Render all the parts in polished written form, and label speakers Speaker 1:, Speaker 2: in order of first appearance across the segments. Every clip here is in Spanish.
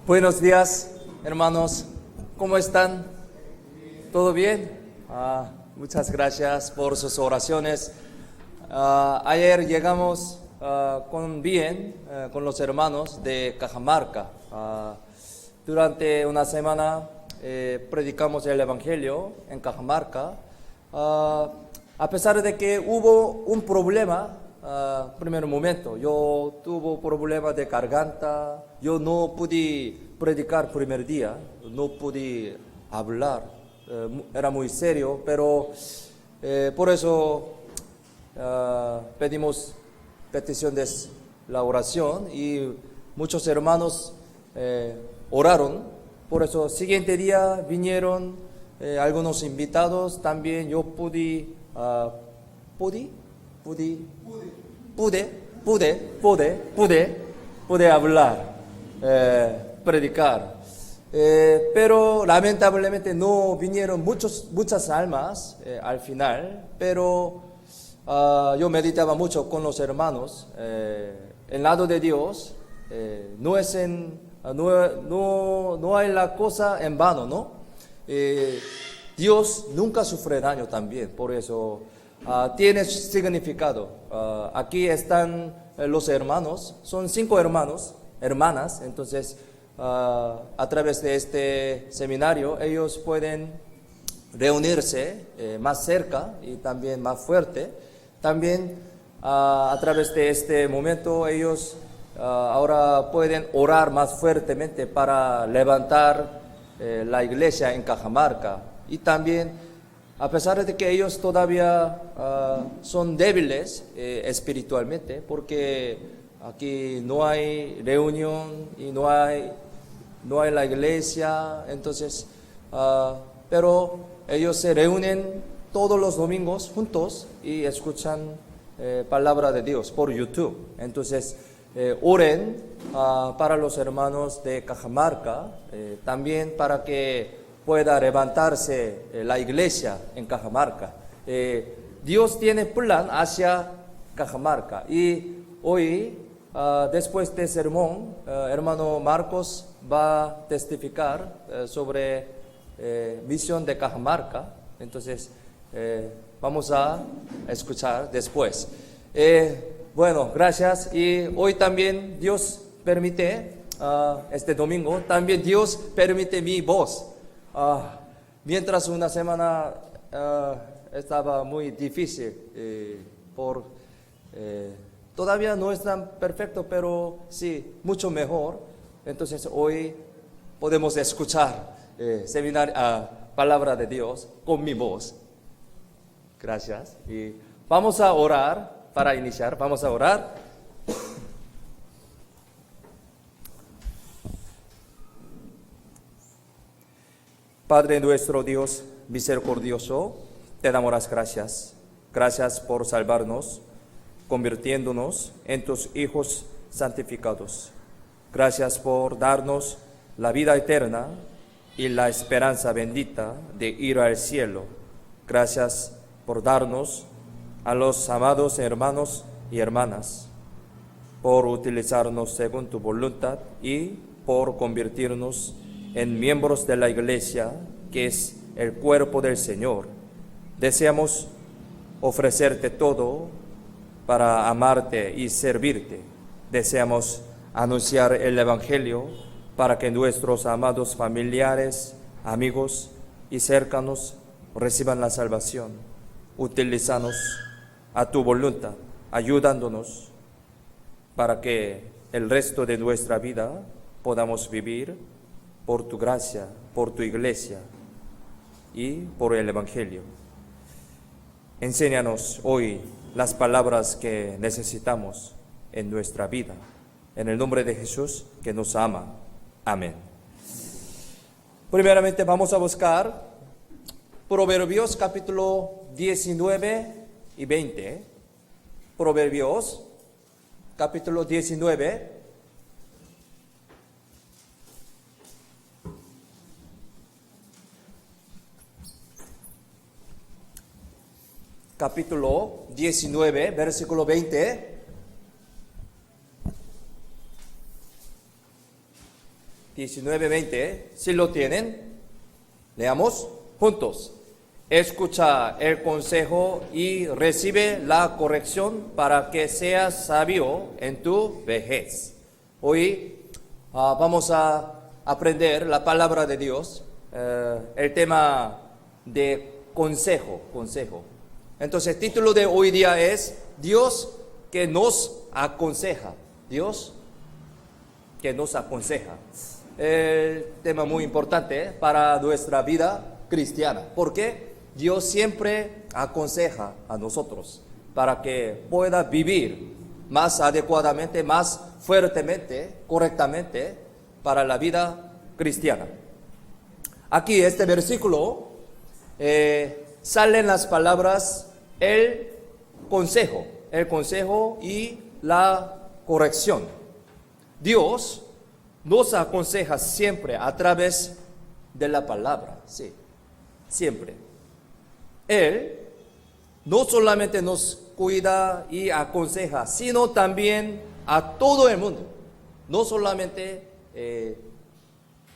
Speaker 1: Buenos días, hermanos. ¿Cómo están? ¿Todo bien? Muchas gracias por sus oraciones. Ayer llegamos con los hermanos de Cajamarca. Durante una semana predicamos el Evangelio en Cajamarca. A pesar de que hubo un problema, primer momento, yo tuve problemas de garganta, yo no pude predicar primer día, no pude hablar, era muy serio, pero por eso pedimos petición de la oración y muchos hermanos oraron. Por eso siguiente día vinieron algunos invitados, también yo pude hablar, predicar. Pero lamentablemente no vinieron muchas almas al final, pero yo meditaba mucho con los hermanos. El lado de Dios no hay la cosa en vano, ¿no? Dios nunca sufre daño también, por eso tiene significado. Aquí están los hermanos, son 5 hermanas, entonces a través de este seminario ellos pueden reunirse más cerca y también más fuerte. También a través de este momento ellos ahora pueden orar más fuertemente para levantar la iglesia en Cajamarca. Y también a pesar de que ellos todavía son débiles espiritualmente, porque aquí no hay reunión y no hay la iglesia, entonces, pero ellos se reúnen todos los domingos juntos y escuchan palabra de Dios por YouTube. Entonces, oren para los hermanos de Cajamarca, también para que pueda levantarse la iglesia en Cajamarca. Dios tiene plan hacia Cajamarca. Y hoy, después del sermón, hermano Marcos va a testificar sobre misión de Cajamarca. Entonces, vamos a escuchar después. Bueno, gracias. Y hoy también Dios permite, este domingo, también Dios permite mi voz. Mientras una semana estaba muy difícil, todavía no es tan perfecto, pero sí, mucho mejor. Entonces hoy podemos escuchar palabra de Dios con mi voz. Gracias. Y vamos a orar para iniciar. Vamos a orar. Padre nuestro Dios misericordioso, te damos las gracias. Gracias por salvarnos, convirtiéndonos en tus hijos santificados. Gracias por darnos la vida eterna y la esperanza bendita de ir al cielo. Gracias por darnos a los amados hermanos y hermanas, por utilizarnos según tu voluntad y por convertirnos en miembros de la iglesia, que es el cuerpo del Señor. Deseamos ofrecerte todo para amarte y servirte. Deseamos anunciar el Evangelio para que nuestros amados familiares, amigos y cercanos reciban la salvación. Utilízanos a tu voluntad, ayudándonos para que el resto de nuestra vida podamos vivir por tu gracia, por tu iglesia y por el Evangelio. Enséñanos hoy las palabras que necesitamos en nuestra vida. En el nombre de Jesús, que nos ama. Amén. Primeramente vamos a buscar Proverbios capítulo 19 y 20. Proverbios capítulo 19. Capítulo 19, versículo 20. 19, 20. Si lo tienen, leamos juntos. Escucha el consejo y recibe la corrección para que seas sabio en tu vejez. Hoy vamos a aprender la palabra de Dios, el tema de consejo. Entonces, el título de hoy día es Dios que nos aconseja. Dios que nos aconseja. El tema muy importante para nuestra vida cristiana. ¿Por qué? Dios siempre aconseja a nosotros para que pueda vivir más adecuadamente, más fuertemente, correctamente para la vida cristiana. Aquí, este versículo, salen las palabras el consejo y la corrección. Dios nos aconseja siempre a través de la palabra, sí, siempre. Él no solamente nos cuida y aconseja, sino también a todo el mundo, no solamente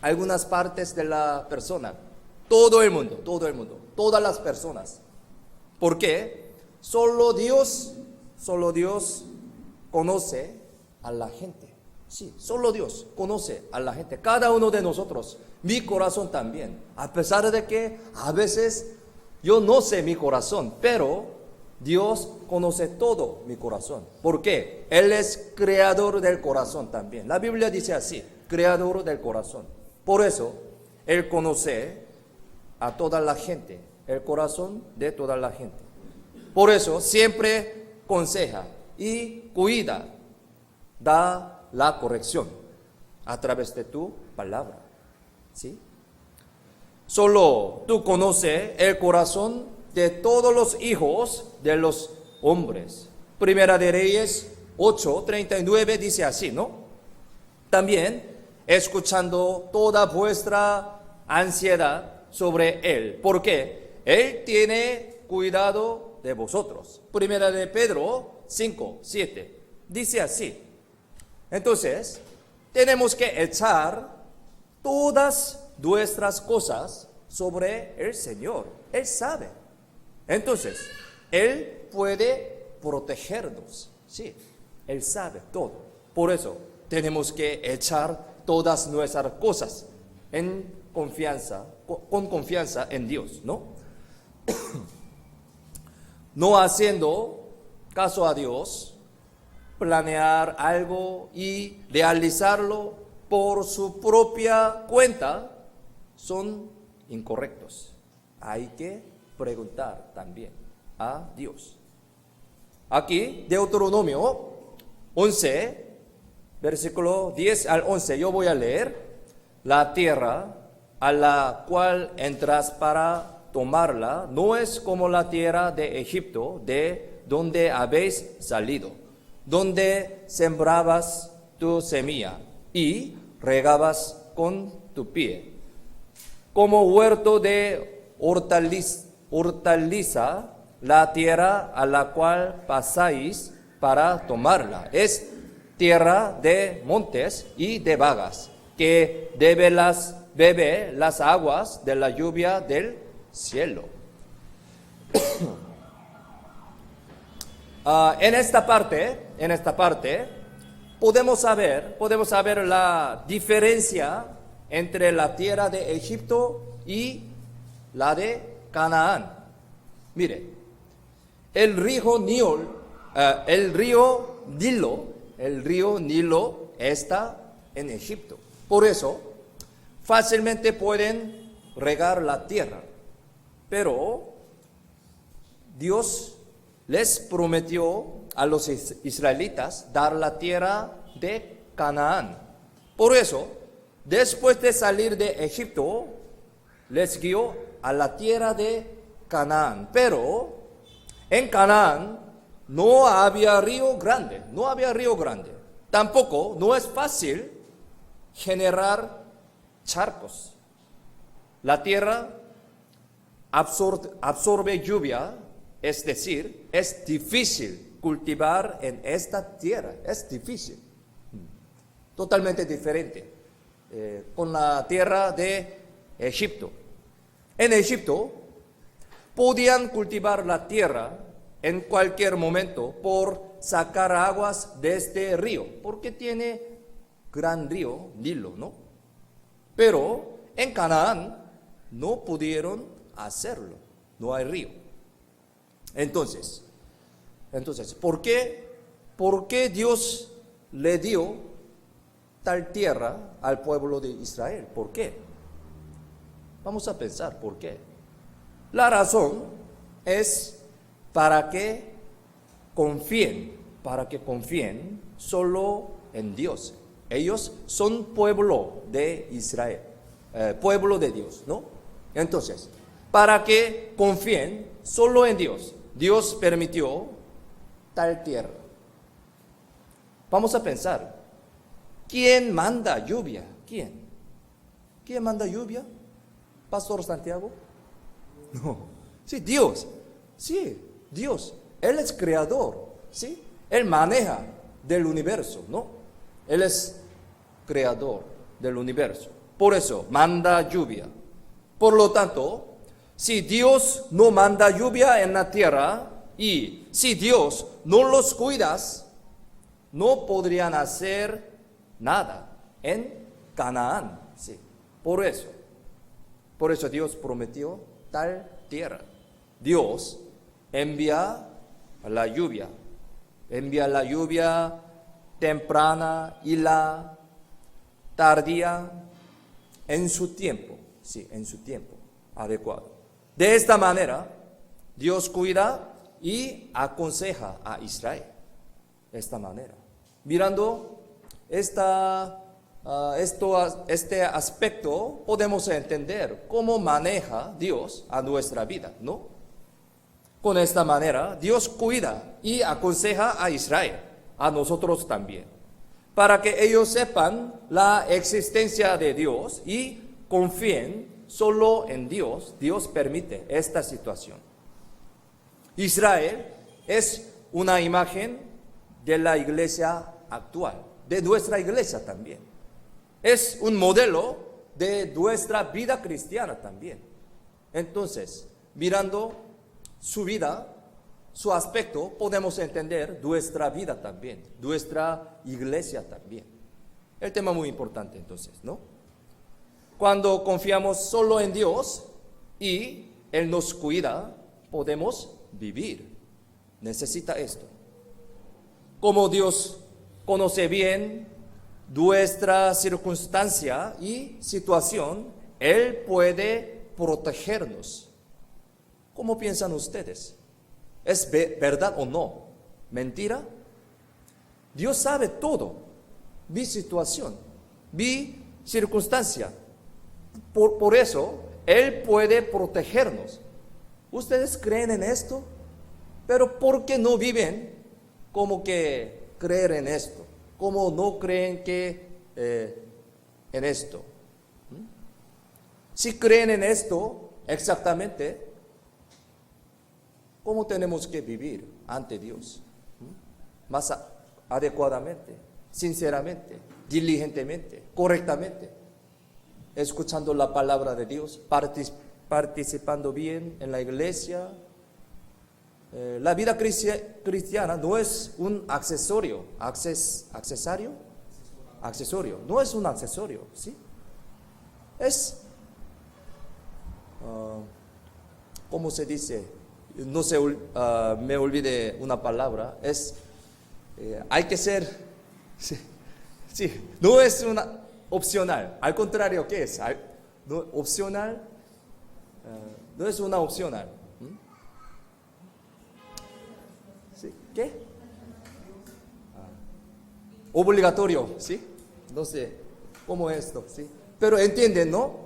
Speaker 1: algunas partes de la persona, todo el mundo, todas las personas. ¿Por qué? Solo Dios conoce a la gente. Sí, solo Dios conoce a la gente, cada uno de nosotros, mi corazón también, a pesar de que a veces yo no sé mi corazón, pero Dios conoce todo mi corazón. ¿Por qué? Él es creador del corazón también. La Biblia dice así, creador del corazón. Por eso, Él conoce a toda la gente, el corazón de toda la gente. Por eso, siempre aconseja y cuida, da la corrección a través de tu palabra. ¿Sí? Solo tú conoces el corazón de todos los hijos de los hombres. Primera de Reyes 8:39 dice así, ¿no? También escuchando toda vuestra ansiedad sobre Él, porque Él tiene cuidado de vosotros. Primera de Pedro 5:7 dice así. Entonces, tenemos que echar todas nuestras cosas sobre el Señor. Él sabe. Entonces, Él puede protegernos. Sí, Él sabe todo. Por eso, tenemos que echar todas nuestras cosas en confianza, con confianza en Dios, ¿no? No haciendo caso a Dios, planear algo y realizarlo por su propia cuenta son incorrectos. Hay que preguntar también a Dios. Aquí, Deuteronomio 11, versículo 10 al 11, yo voy a leer. La tierra a la cual entras para tomarla no es como la tierra de Egipto, de donde habéis salido, donde sembrabas tu semilla y regabas con tu pie, como huerto de hortaliza, la tierra a la cual pasáis para tomarla. Es tierra de montes y de vagas, que bebe las aguas de la lluvia del cielo. En esta parte podemos saber la diferencia entre la tierra de Egipto y la de Canaán. Mire, el río Nilo está en Egipto. Por eso, fácilmente pueden regar la tierra. Pero Dios les prometió a los israelitas dar la tierra de Canaán. Por eso, después de salir de Egipto, les guió a la tierra de Canaán. Pero en Canaán no había río grande. Tampoco no es fácil generar charcos. La tierra absorbe lluvia, es decir, es difícil cultivar en esta tierra, es difícil, totalmente diferente. con la tierra de Egipto. En Egipto podían cultivar la tierra en cualquier momento por sacar aguas de este río, porque tiene gran río, Nilo, ¿no? Pero en Canaán no pudieron hacerlo, no hay río. Entonces, ¿por qué Dios le dio tal tierra al pueblo de Israel? ¿Por qué? Vamos a pensar, ¿por qué? La razón es para que confíen solo en Dios. Ellos son pueblo de Israel, pueblo de Dios, ¿no? Entonces, para que confíen solo en Dios, Dios permitió tal tierra. Vamos a pensar, ¿quién manda lluvia? ¿Quién? ¿Quién manda lluvia? ¿Pastor Santiago? No. Sí, Dios. Sí, Dios. Él es creador. ¿Sí? Él maneja del universo, ¿no? Él es creador del universo. Por eso, manda lluvia. Por lo tanto, si Dios no manda lluvia en la tierra y si Dios no los cuidas, no podrían hacer nada en Canaán. Sí. Por eso Dios prometió tal tierra. Dios envía la lluvia temprana y la tardía en su tiempo, sí, en su tiempo adecuado. De esta manera, Dios cuida y aconseja a Israel. De esta manera. Mirando este aspecto, podemos entender cómo maneja Dios a nuestra vida, ¿no? Con esta manera, Dios cuida y aconseja a Israel, a nosotros también, para que ellos sepan la existencia de Dios y confíen solo en Dios. Dios permite esta situación. Israel es una imagen de la iglesia actual, de nuestra iglesia también. Es un modelo de nuestra vida cristiana también. Entonces, mirando su vida, su aspecto, podemos entender nuestra vida también, nuestra iglesia también. El tema muy importante entonces, ¿no? Cuando confiamos solo en Dios y Él nos cuida, podemos vivir. Necesita esto. Como Dios conoce bien nuestra circunstancia y situación, Él puede protegernos. ¿Cómo piensan ustedes? ¿Es verdad o no? ¿Mentira? Dios sabe todo. Mi situación, mi circunstancia. Por eso, Él puede protegernos. ¿Ustedes creen en esto? Pero ¿por qué no viven como que creer en esto? ¿Cómo no creen en esto? Si creen en esto exactamente, ¿cómo tenemos que vivir ante Dios? Más adecuadamente, sinceramente, diligentemente, correctamente, escuchando la palabra de Dios, participando bien en la iglesia. La vida cristiana no es un accesorio, no es un accesorio, ¿sí? Es, ¿cómo se dice? No sé, me olvidé una palabra, hay que ser, sí, no es una opcional, al contrario, ¿qué es? No, opcional, no es una opcional. ¿Sí? ¿Qué? Obligatorio, ¿sí? No sé cómo es esto, ¿sí? Pero entienden, ¿no?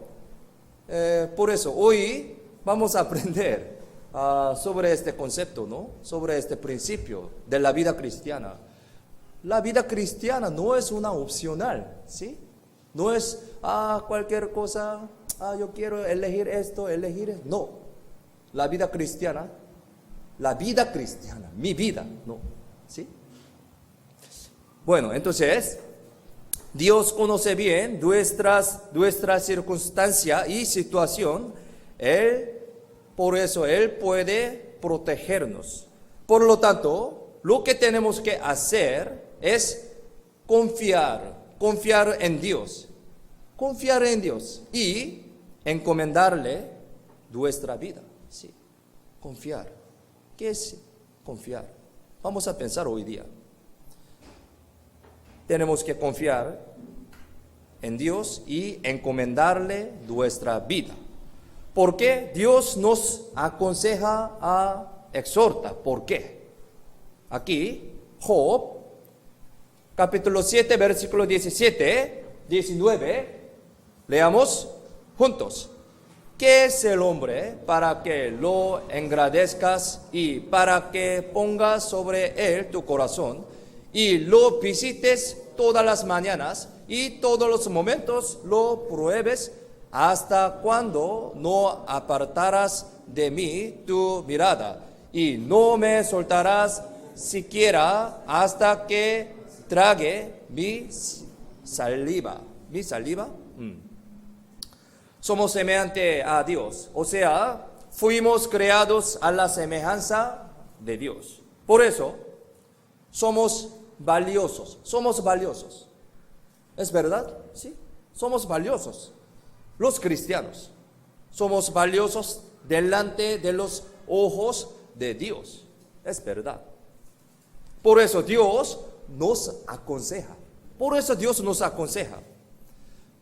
Speaker 1: Por eso, hoy vamos a aprender sobre este concepto, ¿no? Sobre este principio de la vida cristiana. La vida cristiana no es una opcional, ¿sí? No es cualquier cosa, yo quiero elegir esto, no. La vida cristiana, mi vida, ¿no? ¿Sí? Bueno, entonces, Dios conoce bien nuestra circunstancia y situación. Por eso Él puede protegernos. Por lo tanto, lo que tenemos que hacer es confiar en Dios. Confiar en Dios y encomendarle nuestra vida. Sí, confiar. ¿Qué es confiar? Vamos a pensar hoy día. Tenemos que confiar en Dios y encomendarle nuestra vida. Porque Dios nos aconseja, exhorta. ¿Por qué? Aquí, Job, capítulo 7, versículo 17, 19, leamos juntos. ¿Qué es el hombre para que lo engrandezcas y para que pongas sobre él tu corazón y lo visites todas las mañanas y todos los momentos lo pruebes? ¿Hasta cuando no apartarás de mí tu mirada y no me soltarás siquiera hasta que trague mi saliva? ¿Mi saliva? Somos semejante a Dios, o sea, fuimos creados a la semejanza de Dios. Por eso, somos valiosos. ¿Es verdad? Sí, somos valiosos. Los cristianos somos valiosos delante de los ojos de Dios. Es verdad. Por eso Dios nos aconseja.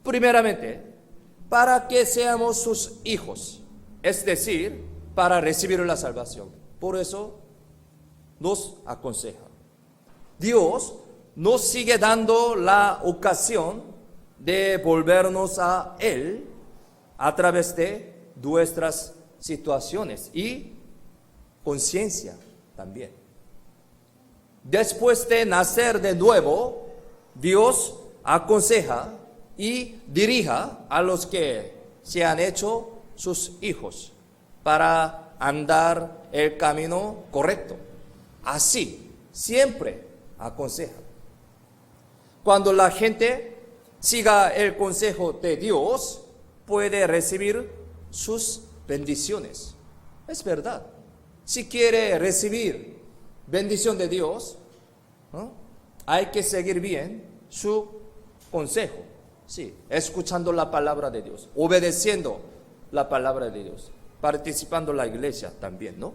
Speaker 1: Primeramente, para que seamos sus hijos, es decir, para recibir la salvación. Por eso nos aconseja. Dios nos sigue dando la ocasión de volvernos a Él a través de nuestras situaciones y conciencia también. Después de nacer de nuevo, Dios aconseja y dirija a los que se han hecho sus hijos para andar el camino correcto. Así, siempre aconseja. Cuando la gente siga el consejo de Dios, puede recibir sus bendiciones. Es verdad. Si quiere recibir bendición de Dios, ¿no?, hay que seguir bien su consejo. Sí, escuchando la palabra de Dios, obedeciendo la palabra de Dios, participando en la iglesia también, ¿no?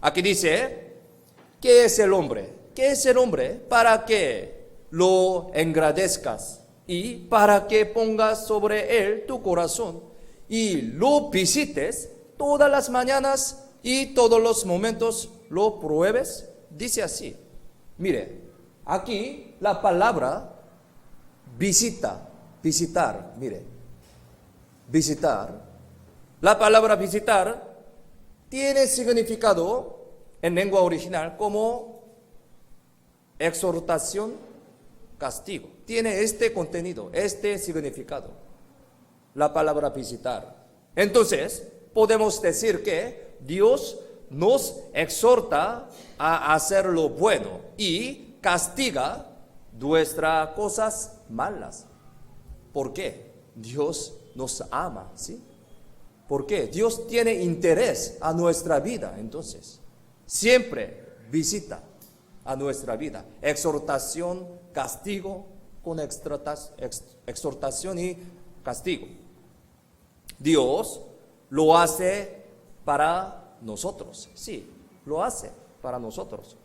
Speaker 1: Aquí dice, ¿qué es el hombre? ¿Qué es el hombre? Para que lo engrandezcas y para que pongas sobre él tu corazón y lo visites todas las mañanas y todos los momentos lo pruebes. Dice así, mire, aquí la palabra visitar, la palabra visitar tiene significado en lengua original como exhortación, castigo. Tiene este contenido, este significado, la palabra visitar. Entonces, podemos decir que Dios nos exhorta a hacer lo bueno y castiga nuestras cosas malas. ¿Por qué? Dios nos ama, ¿sí? ¿Por qué? Dios tiene interés a nuestra vida, entonces. Siempre visita a nuestra vida. Exhortación, castigo, con exhortación y castigo. Dios lo hace para nosotros, sí, lo hace para nosotros.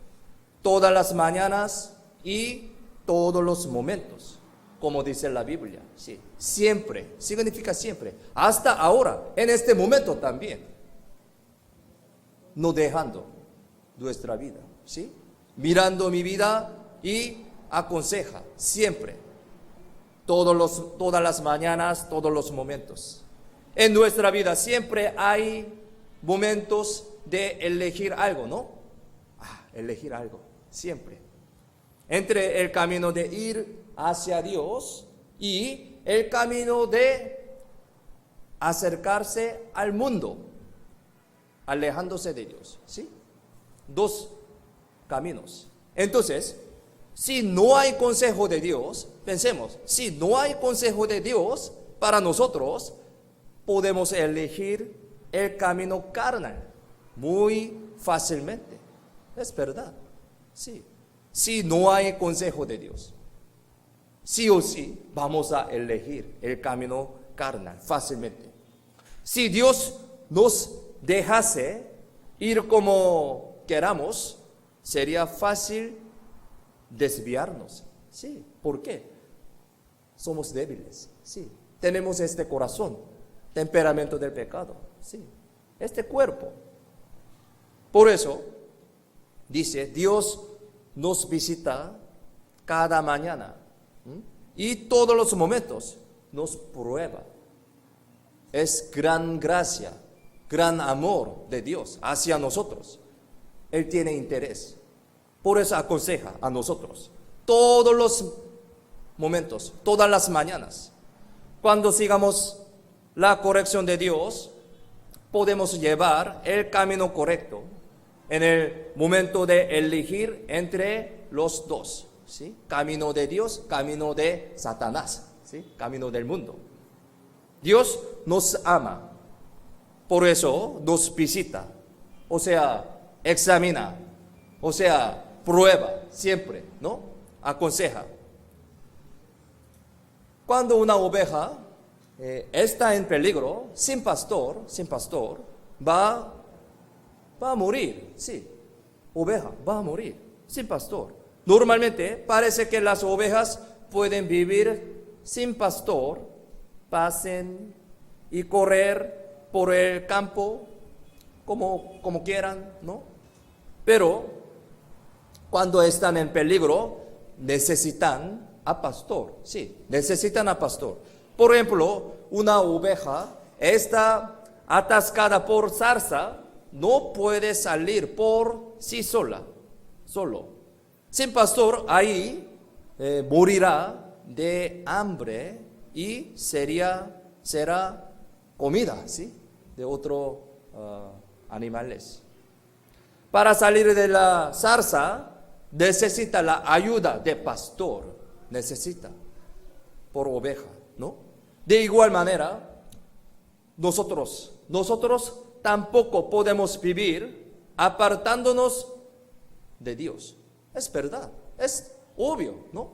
Speaker 1: Todas las mañanas y todos los momentos, como dice la Biblia, sí. Siempre, significa siempre, hasta ahora, en este momento también, no dejando nuestra vida, sí. Mirando mi vida y aconseja siempre, todas las mañanas, todos los momentos. En nuestra vida siempre hay momentos de elegir algo, ¿no? Elegir algo, siempre. Entre el camino de ir hacia Dios y el camino de acercarse al mundo, alejándose de Dios, ¿sí? Dos caminos. Entonces, Si no hay consejo de Dios, pensemos, si no hay consejo de Dios para nosotros, podemos elegir el camino carnal muy fácilmente. Es verdad. Sí. Si no hay consejo de Dios, sí o sí vamos a elegir el camino carnal fácilmente. Si Dios nos dejase ir como queramos, sería fácil desviarnos. Sí. ¿Por qué? Somos débiles. Sí. Tenemos este corazón, temperamento del pecado. Sí. Este cuerpo. Por eso, dice, Dios nos visita cada mañana. Y todos los momentos nos prueba. Es gran gracia, gran amor de Dios hacia nosotros. Él tiene interés. Por eso aconseja a nosotros todos los momentos, todas las mañanas. Cuando sigamos la corrección de Dios, podemos llevar el camino correcto en el momento de elegir entre los dos. ¿Sí? Camino de Dios, camino de Satanás, ¿sí? Camino del mundo. Dios nos ama, por eso nos visita, o sea, examina, o sea, prueba siempre, ¿no? Aconseja. Cuando una oveja está en peligro, sin pastor, va a morir, sí. Oveja va a morir, sin pastor. Normalmente parece que las ovejas pueden vivir sin pastor, pasen y correr por el campo como quieran, ¿no? Pero cuando están en peligro, necesitan a pastor, sí, necesitan a pastor. Por ejemplo, una oveja está atascada por zarza, no puede salir por sí solo. Sin pastor, ahí morirá de hambre y será comida, ¿sí? De otros animales. Para salir de la zarza, necesita la ayuda de pastor, necesita por oveja, ¿no? De igual manera, nosotros tampoco podemos vivir apartándonos de Dios. Es verdad, es obvio, ¿no?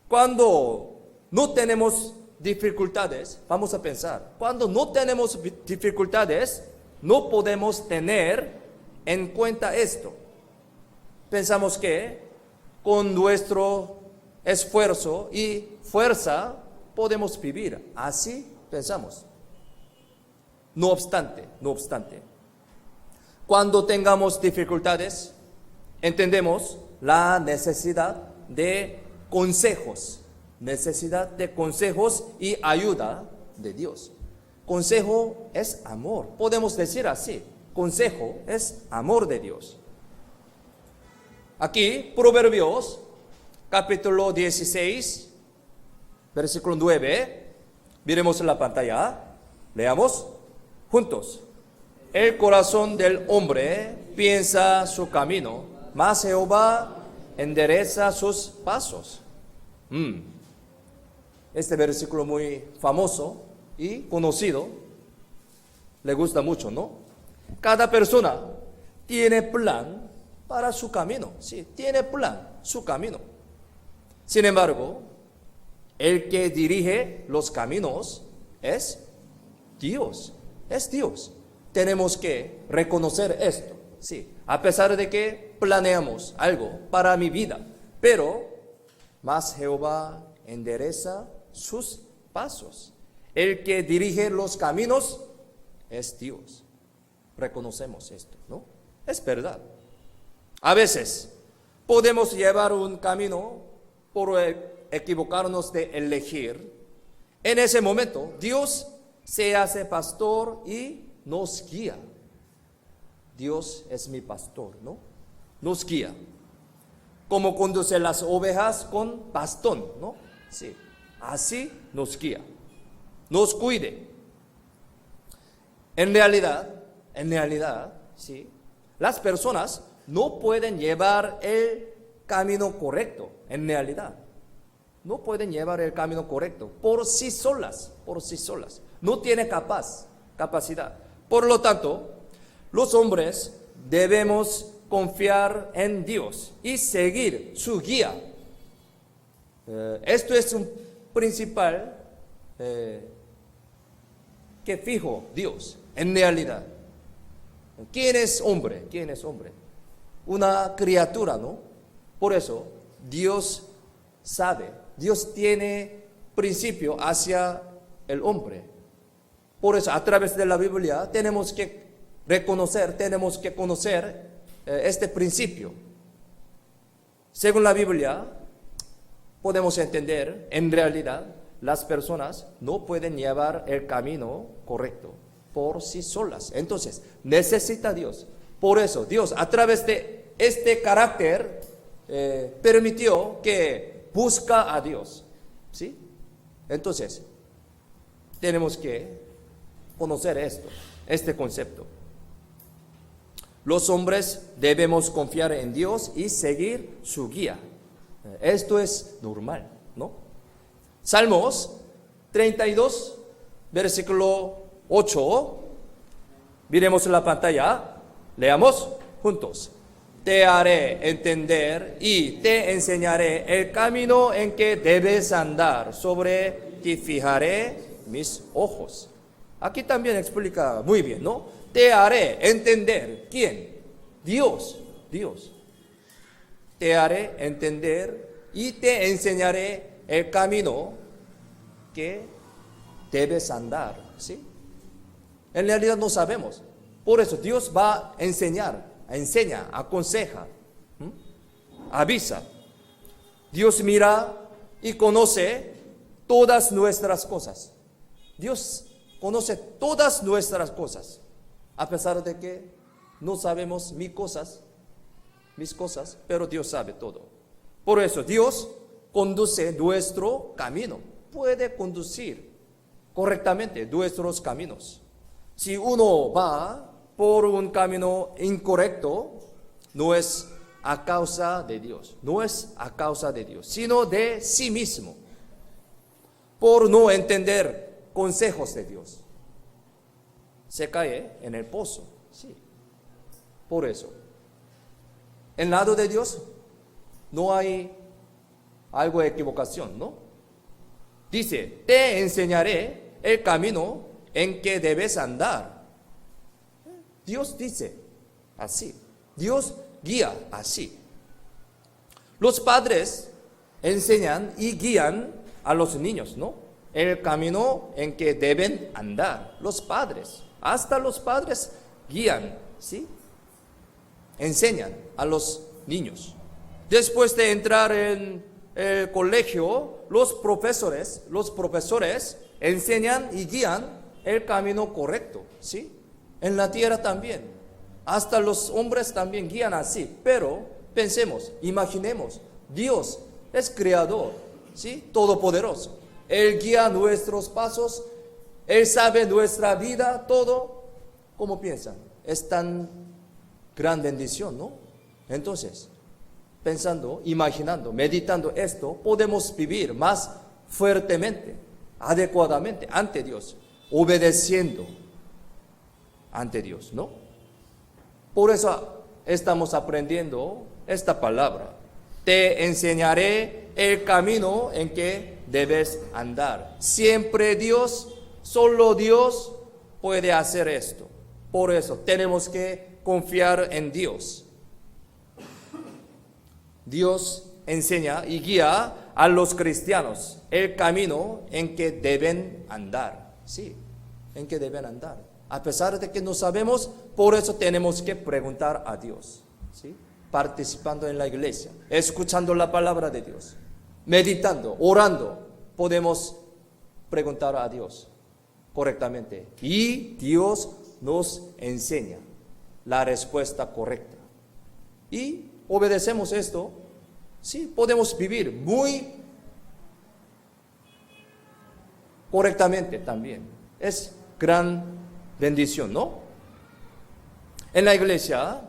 Speaker 1: Cuando no tenemos dificultades, vamos a pensar, cuando no tenemos dificultades, no podemos tener en cuenta esto. Pensamos que con nuestro esfuerzo y fuerza podemos vivir. Así pensamos. No obstante, cuando tengamos dificultades, entendemos la necesidad de consejos y ayuda de Dios. Consejo es amor, podemos decir así, consejo es amor de Dios. Aquí, Proverbios, capítulo 16, versículo 9, miremos en la pantalla, leamos juntos. El corazón del hombre piensa su camino, mas Jehová endereza sus pasos. Este versículo muy famoso y conocido, le gusta mucho, ¿no? Cada persona tiene plan para su camino, sí, tiene plan, su camino. Sin embargo, el que dirige los caminos es Dios, Tenemos que reconocer esto, sí, a pesar de que planeamos algo para mi vida, pero más Jehová endereza sus pasos. El que dirige los caminos es Dios. Reconocemos esto, ¿no? Es verdad. A veces podemos llevar un camino por equivocarnos de elegir. En ese momento, Dios se hace pastor y nos guía. Dios es mi pastor, ¿no? Nos guía. Como conduce las ovejas con bastón, ¿no? Sí. Así nos guía. Nos cuide. En realidad, sí, las personas no pueden llevar el camino correcto, en realidad. No pueden llevar el camino correcto por sí solas, por sí solas. No tiene capacidad. Por lo tanto, los hombres debemos confiar en Dios y seguir su guía. Esto es un principal que fijo Dios, en realidad. ¿Quién es hombre? ¿Quién es hombre? Una criatura, ¿no? Por eso, Dios sabe, Dios tiene principio hacia el hombre. Por eso, a través de la Biblia, tenemos que reconocer, tenemos que conocer este principio. Según la Biblia, podemos entender, en realidad, las personas no pueden llevar el camino correcto por sí solas. Entonces, necesita Dios. Por eso, Dios, a través de este carácter, permitió que busca a Dios. ¿Sí? Entonces, tenemos que conocer este concepto. Los hombres debemos confiar en Dios y seguir su guía. Esto es normal, ¿no? Salmos 32, versículo 8. Miremos la pantalla. Leamos juntos. Te haré entender y te enseñaré el camino en que debes andar. Sobre ti fijaré mis ojos. Aquí también explica muy bien, ¿no? Te haré entender. ¿Quién? Dios. Dios. Te haré entender y te enseñaré el camino que debes andar. ¿Sí? En realidad no sabemos. Por eso Dios va a enseña, aconseja, avisa. Dios mira y conoce todas nuestras cosas. Dios conoce todas nuestras cosas, a pesar de que no sabemos mis cosas, pero Dios sabe todo. Por eso Dios conduce nuestro camino, puede conducir correctamente nuestros caminos. Si uno va por un camino incorrecto, no es a causa de Dios, sino de sí mismo, por no entender consejos de Dios. Se cae en el pozo, sí. Por eso, en el lado de Dios no hay algo de equivocación, ¿no? Dice, te enseñaré el camino en que debes andar. Dios dice así. Dios guía así. Los padres enseñan y guían a los niños, ¿no? El camino en que deben andar. Los padres, hasta los padres guían, ¿sí? Enseñan a los niños. Después de entrar en el colegio, los profesores enseñan y guían el camino correcto, ¿sí? En la tierra también. Hasta los hombres también guían así. Pero pensemos, imaginemos, Dios es creador, ¿sí? Todopoderoso. Él guía nuestros pasos, Él sabe nuestra vida, todo. ¿Cómo piensan? Es tan gran bendición, ¿no? Entonces, pensando, imaginando, meditando esto, podemos vivir más fuertemente, adecuadamente ante Dios, obedeciendo ante Dios, ¿no? Por eso estamos aprendiendo esta palabra. Te enseñaré el camino en que debes andar. Siempre Dios, solo Dios puede hacer esto. Por eso tenemos que confiar en Dios. Dios enseña y guía a los cristianos el camino en que deben andar. Sí, en que deben andar. A pesar de que no sabemos, por eso tenemos que preguntar a Dios. ¿Sí? Participando en la iglesia, escuchando la palabra de Dios, meditando, orando, podemos preguntar a Dios correctamente. Y Dios nos enseña la respuesta correcta. Y obedecemos esto, sí, podemos vivir muy correctamente también. Es gran bendición, ¿no? En la iglesia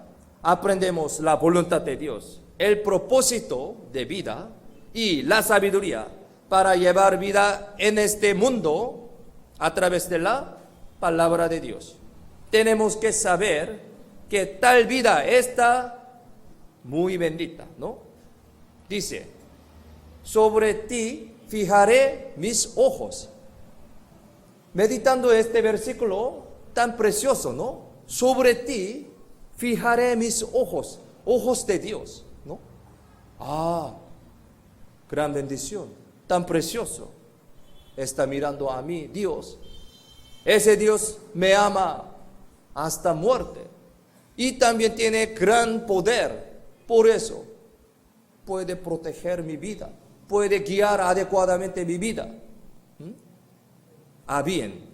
Speaker 1: aprendemos la voluntad de Dios el propósito de vida y la sabiduría para llevar vida en este mundo a través de la palabra de Dios. Tenemos que saber que tal vida está muy bendita, ¿no? Dice, sobre ti fijaré mis ojos. Meditando este versículo tan precioso, ¿no? Sobre ti fijaré mis ojos, ojos de Dios, ¿no? Gran bendición, tan precioso. Está mirando a mí, Dios. Ese Dios me ama hasta muerte. Y también tiene gran poder. Por eso puede proteger mi vida, puede guiar adecuadamente mi vida a bien.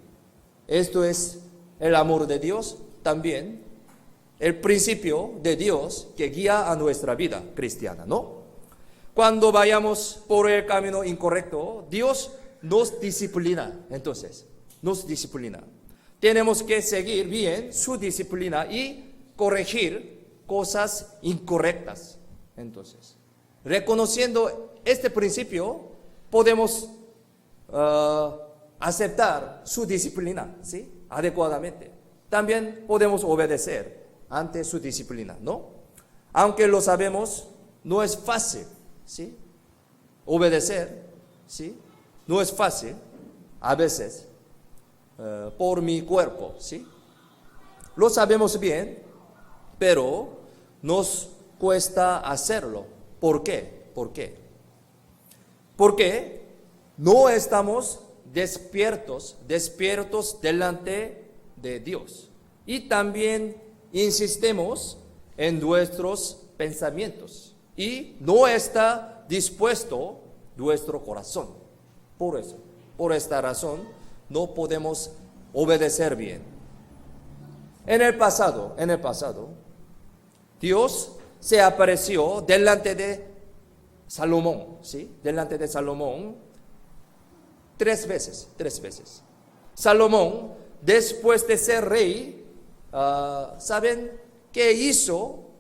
Speaker 1: Esto es el amor de Dios, también el principio de Dios que guía a nuestra vida cristiana, ¿no? Cuando vayamos por el camino incorrecto, Dios nos disciplina. Entonces, nos disciplina. Tenemos que seguir bien su disciplina y corregir cosas incorrectas. Entonces, reconociendo este principio, podemos aceptar su disciplina, ¿sí? Adecuadamente. También podemos obedecer ante su disciplina, ¿no? Aunque lo sabemos, no es fácil, ¿sí? Obedecer, ¿sí? No es fácil, a veces, por mi cuerpo, ¿sí? Lo sabemos bien, pero nos cuesta hacerlo. ¿Por qué? ¿Por qué? Porque no estamos despiertos delante de Dios. Y también insistimos en nuestros pensamientos. Y no está dispuesto nuestro corazón. Por eso, por esta razón, no podemos obedecer bien. En el pasado, Dios se apareció delante de Salomón, ¿sí? Delante de Salomón tres veces. Salomón, después de ser rey, ¿saben qué hizo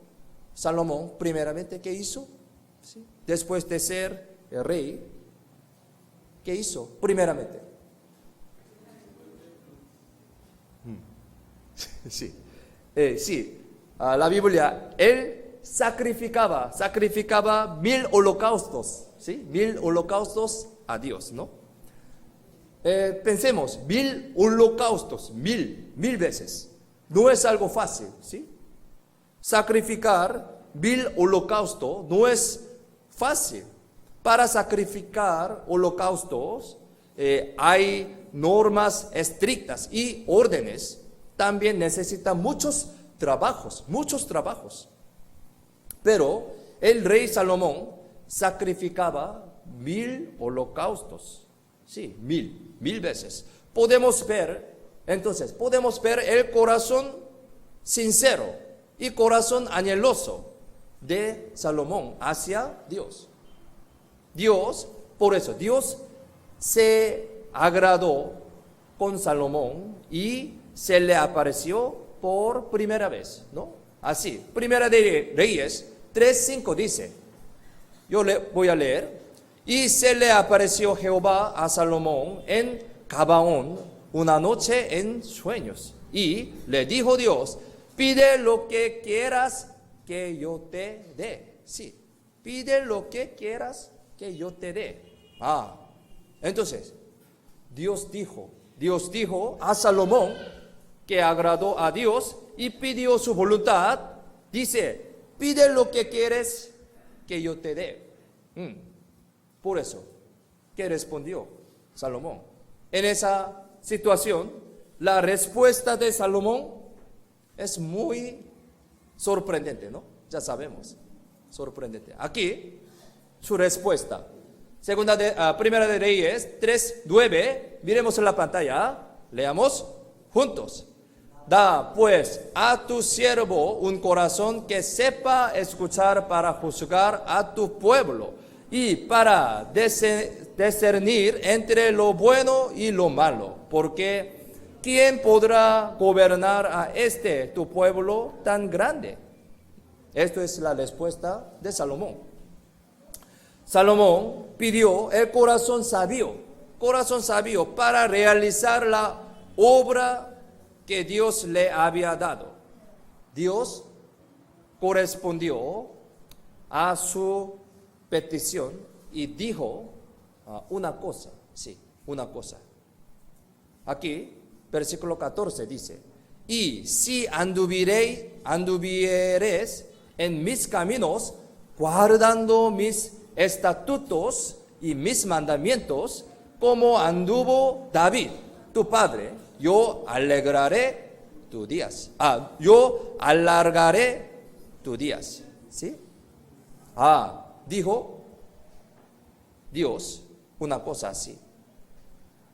Speaker 1: Salomón? Primeramente, ¿qué hizo? ¿Sí? Después de ser el rey, ¿qué hizo? Primeramente. Sí. La Biblia, él sacrificaba 1000 holocaustos, ¿sí? 1000 holocaustos a Dios, ¿no? Pensemos, 1000 holocaustos, mil veces. No es algo fácil, ¿sí? Sacrificar 1000 holocaustos no es fácil. Para sacrificar holocaustos hay normas estrictas y órdenes. También necesita muchos trabajos. Pero el rey Salomón sacrificaba 1000 holocaustos. Sí, mil veces. Podemos ver el corazón sincero y corazón anheloso de Salomón hacia Dios. Por eso, Dios se agradó con Salomón y se le apareció por primera vez, ¿no? Así, Primera de Reyes 3:5 dice, yo le voy a leer, y se le apareció Jehová a Salomón en Gabaón una noche en sueños, y le dijo Dios, pide lo que quieras que yo te dé. Sí, pide lo que quieras que yo te dé. Entonces, Dios dijo a Salomón que agradó a Dios y pidió su voluntad. Dice, pide lo que quieres que yo te dé. Por eso, ¿qué respondió Salomón? En esa situación, la respuesta de Salomón es muy sorprendente, ¿no? Ya sabemos, sorprendente. Aquí, su respuesta. Primera de Reyes 3:9, miremos en la pantalla, leamos juntos. Da pues a tu siervo un corazón que sepa escuchar para juzgar a tu pueblo y para discernir entre lo bueno y lo malo, porque ¿quién podrá gobernar a tu pueblo tan grande? Esto es la respuesta de Salomón. Salomón pidió el corazón sabio para realizar la obra que Dios le había dado. Dios correspondió a su petición y dijo una cosa. Aquí, versículo 14 dice, y si anduvieres en mis caminos, guardando mis estatutos y mis mandamientos, como anduvo David, tu padre, yo alargaré tus días. ¿Sí? Dijo Dios una cosa así.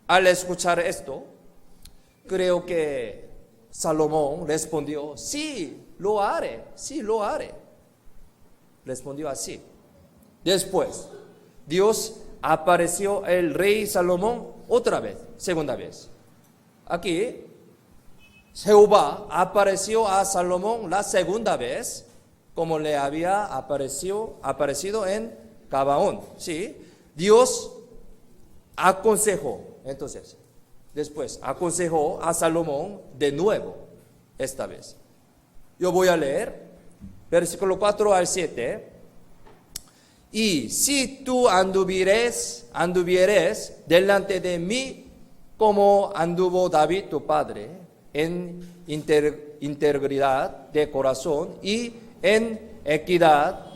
Speaker 1: Al escuchar esto, creo que Salomón respondió, sí, lo haré. Respondió así. Después, Dios apareció el rey Salomón otra vez, segunda vez. Aquí, Jehová apareció a Salomón la segunda vez, como le había aparecido en Gabaón. ¿Sí? Dios aconsejó, entonces, después aconsejó a Salomón de nuevo, esta vez. Yo voy a leer, versículo 4 al 7. Y si tú anduvieres delante de mí como anduvo David tu padre, en integridad de corazón y en equidad,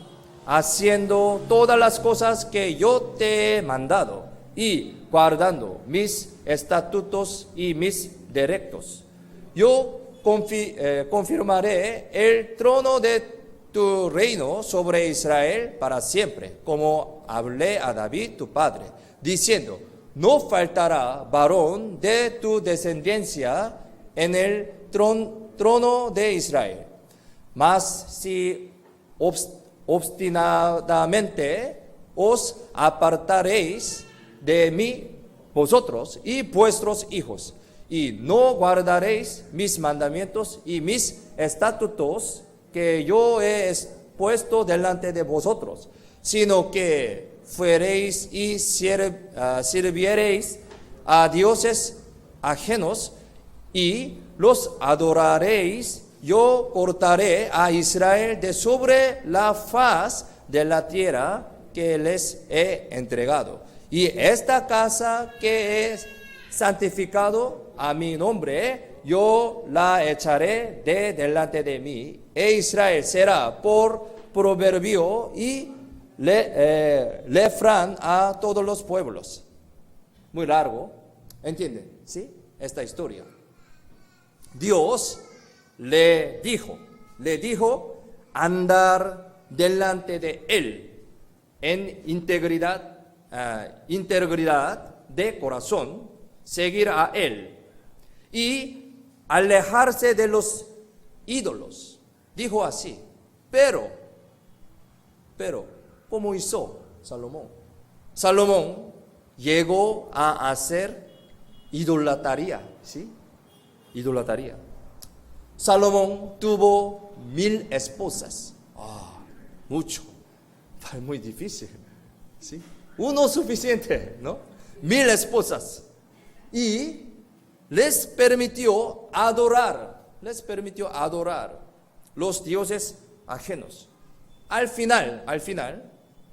Speaker 1: haciendo todas las cosas que yo te he mandado y guardando mis estatutos y mis decretos, yo confirmaré el trono de tu reino sobre Israel para siempre, como hablé a David tu padre, diciendo, no faltará varón de tu descendencia en el trono de Israel. Mas si obstinadamente os apartaréis de mí, vosotros y vuestros hijos, y no guardaréis mis mandamientos y mis estatutos que yo he puesto delante de vosotros, sino que fuereis y sirviereis a dioses ajenos y los adoraréis, yo cortaré a Israel de sobre la faz de la tierra que les he entregado. Y esta casa que es santificado a mi nombre, yo la echaré de delante de mí, e Israel será por proverbio y refrán a todos los pueblos. Muy largo, ¿entienden? ¿Sí? Esta historia. Dios le dijo andar delante de él en integridad de corazón, seguir a él y alejarse de los ídolos. Dijo así, pero, ¿cómo hizo Salomón? Salomón llegó a hacer idolatría, ¿sí? Idolatría. Salomón tuvo 1000 esposas. Mucho. Muy difícil, ¿sí? Uno suficiente, ¿no? 1000 esposas. Y les permitió adorar los dioses ajenos. Al final,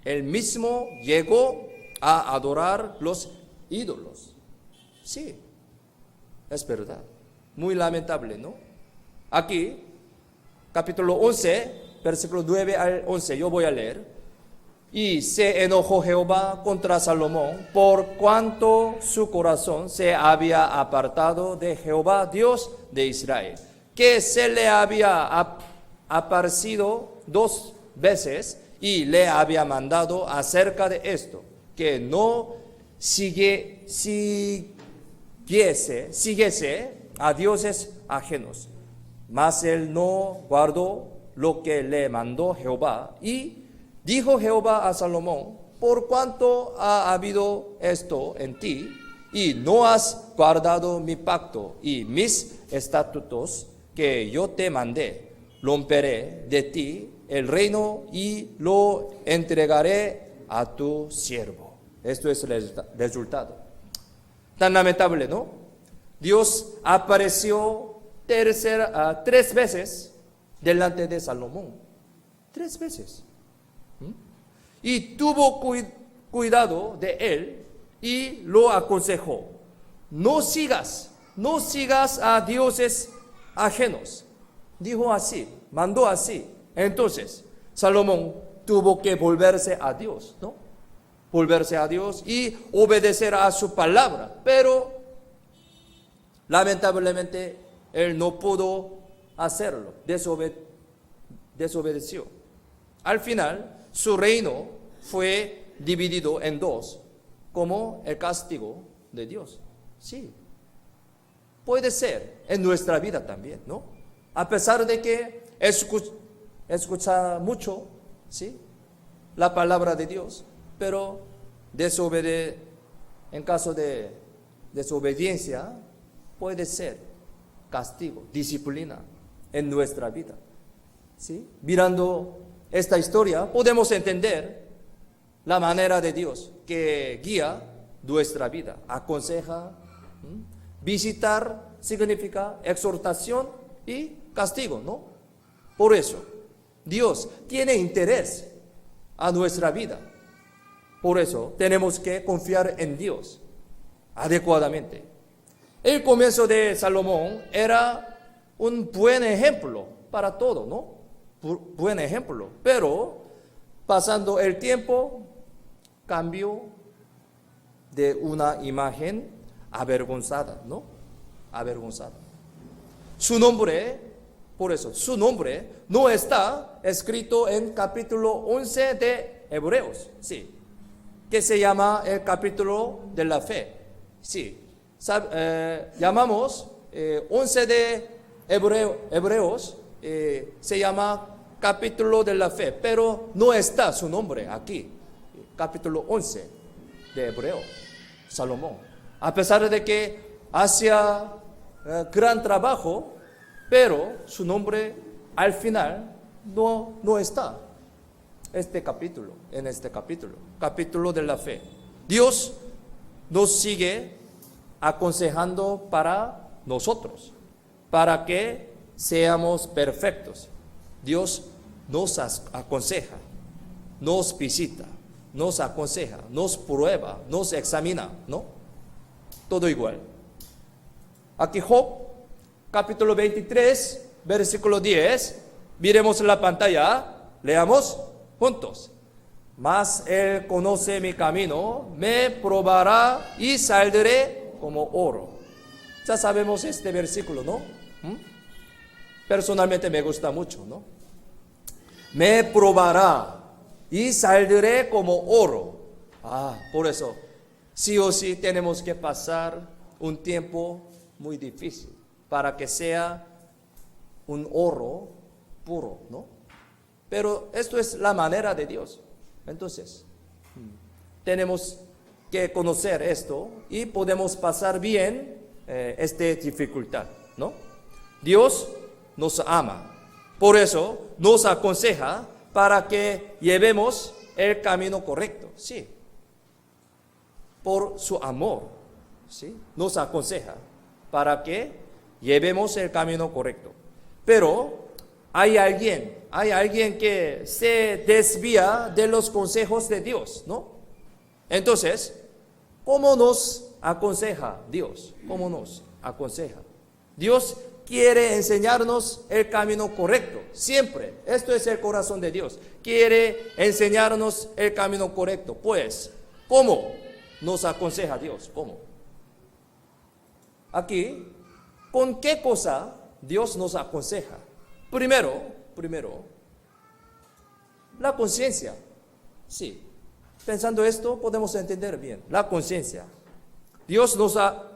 Speaker 1: él mismo llegó a adorar los ídolos. Sí, es verdad. Muy lamentable, ¿no? Aquí, capítulo 11, versículo 9 al 11, yo voy a leer. Y se enojó Jehová contra Salomón por cuanto su corazón se había apartado de Jehová, Dios de Israel, que se le había aparecido 2 veces y le había mandado acerca de esto, que no siguiese a dioses ajenos. Mas él no guardó lo que le mandó Jehová, y dijo Jehová a Salomón, por cuanto ha habido esto en ti, y no has guardado mi pacto y mis estatutos que yo te mandé, romperé de ti el reino y lo entregaré a tu siervo. Esto es el resultado. Tan lamentable, ¿no? Dios apareció 3 veces delante de Salomón. 3 veces. Y tuvo cuidado de él y lo aconsejó. No sigas a dioses ajenos. Dijo así, mandó así. Entonces, Salomón tuvo que volverse a Dios, ¿no? Volverse a Dios y obedecer a su palabra. Pero, lamentablemente, él no pudo hacerlo. Desobedeció. Al final, su reino fue dividido en 2, como el castigo de Dios. Sí. Puede ser en nuestra vida también, ¿no? A pesar de que escucha mucho, ¿sí?, la palabra de Dios, pero en caso de desobediencia, puede ser castigo, disciplina en nuestra vida. ¿Sí? Mirando esta historia, podemos entender la manera de Dios que guía nuestra vida, aconseja. Visitar significa exhortación y castigo, ¿no? Por eso, Dios tiene interés a nuestra vida. Por eso, tenemos que confiar en Dios adecuadamente. El comienzo de Salomón era un buen ejemplo para todo, ¿no? Buen ejemplo. Pero, pasando el tiempo, cambió de una imagen avergonzada, ¿no? Avergonzada. Por eso, su nombre no está escrito en capítulo 11 de Hebreos, sí, que se llama el capítulo de la fe, sí. Llamamos 11 de Hebreos, se llama capítulo de la fe, pero no está su nombre aquí, capítulo 11 de Hebreos, Salomón. A pesar de que hacía gran trabajo, pero su nombre al final no está en este capítulo de la fe. Dios nos sigue aconsejando para nosotros, para que seamos perfectos. Dios nos aconseja, nos visita, nos aconseja, nos prueba, nos examina, ¿no? Todo igual. Aquí Job, capítulo 23, versículo 10. Miremos la pantalla, leamos juntos. Mas Él conoce mi camino, me probará y saldré como oro. Ya sabemos este versículo, ¿no? Personalmente me gusta mucho, ¿no? Me probará y saldré como oro. Por eso, sí o sí tenemos que pasar un tiempo muy difícil para que sea un oro puro, ¿no? Pero esto es la manera de Dios. Entonces, tenemos que conocer esto y podemos pasar bien esta dificultad, ¿no? Dios nos ama. Por eso nos aconseja para que llevemos el camino correcto, sí. Por su amor, sí, nos aconseja para que llevemos el camino correcto. Pero hay alguien que se desvía de los consejos de Dios, ¿no? Entonces, ¿cómo nos aconseja Dios? ¿Cómo nos aconseja? Dios quiere enseñarnos el camino correcto, siempre. Esto es el corazón de Dios. Quiere enseñarnos el camino correcto. Pues, ¿cómo nos aconseja Dios? ¿Cómo? Aquí, ¿con qué cosa Dios nos aconseja? Primero, la conciencia. Sí, pensando esto podemos entender bien. La conciencia. Dios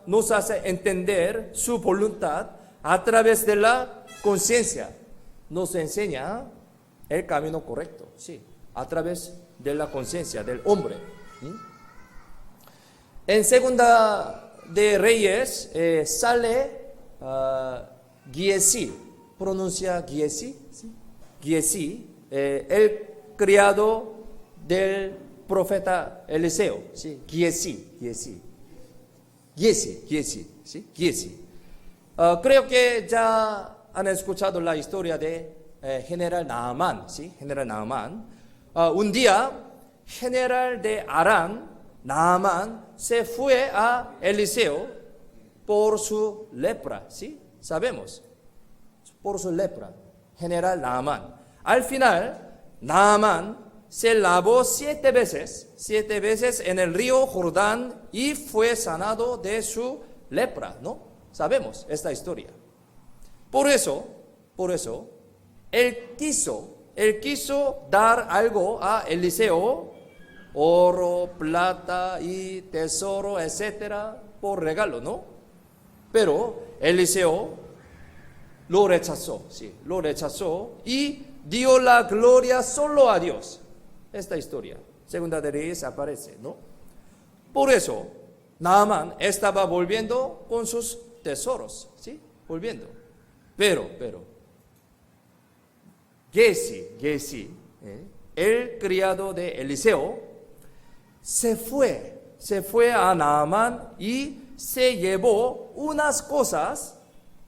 Speaker 1: nos hace entender su voluntad a través de la conciencia. Nos enseña el camino correcto, sí, a través de la conciencia del hombre. En Segunda de Reyes sale Giesi, pronuncia Giesi, ¿sí? Giesi, el criado del profeta Eliseo, ¿sí? Giesi, ¿sí? Creo que ya han escuchado la historia de general Naamán, ¿sí? General Naamán. Un día, general de Aram, Naamán, se fue a Eliseo por su lepra, ¿sí? Sabemos, por su lepra, general Naamán. Al final, Naamán se lavó 7 veces en el río Jordán y fue sanado de su lepra, ¿no? Sabemos esta historia. Por eso, él quiso dar algo a Eliseo, oro, plata y tesoro, etcétera, por regalo, ¿no? Pero Eliseo lo rechazó, y dio la gloria solo a Dios. Esta historia, Segunda de Reyes, aparece, ¿no? Por eso, Naamán estaba volviendo con sus tesoros, ¿sí? Volviendo. Pero, Giesi, el criado de Eliseo, se fue a Naamán y se llevó unas cosas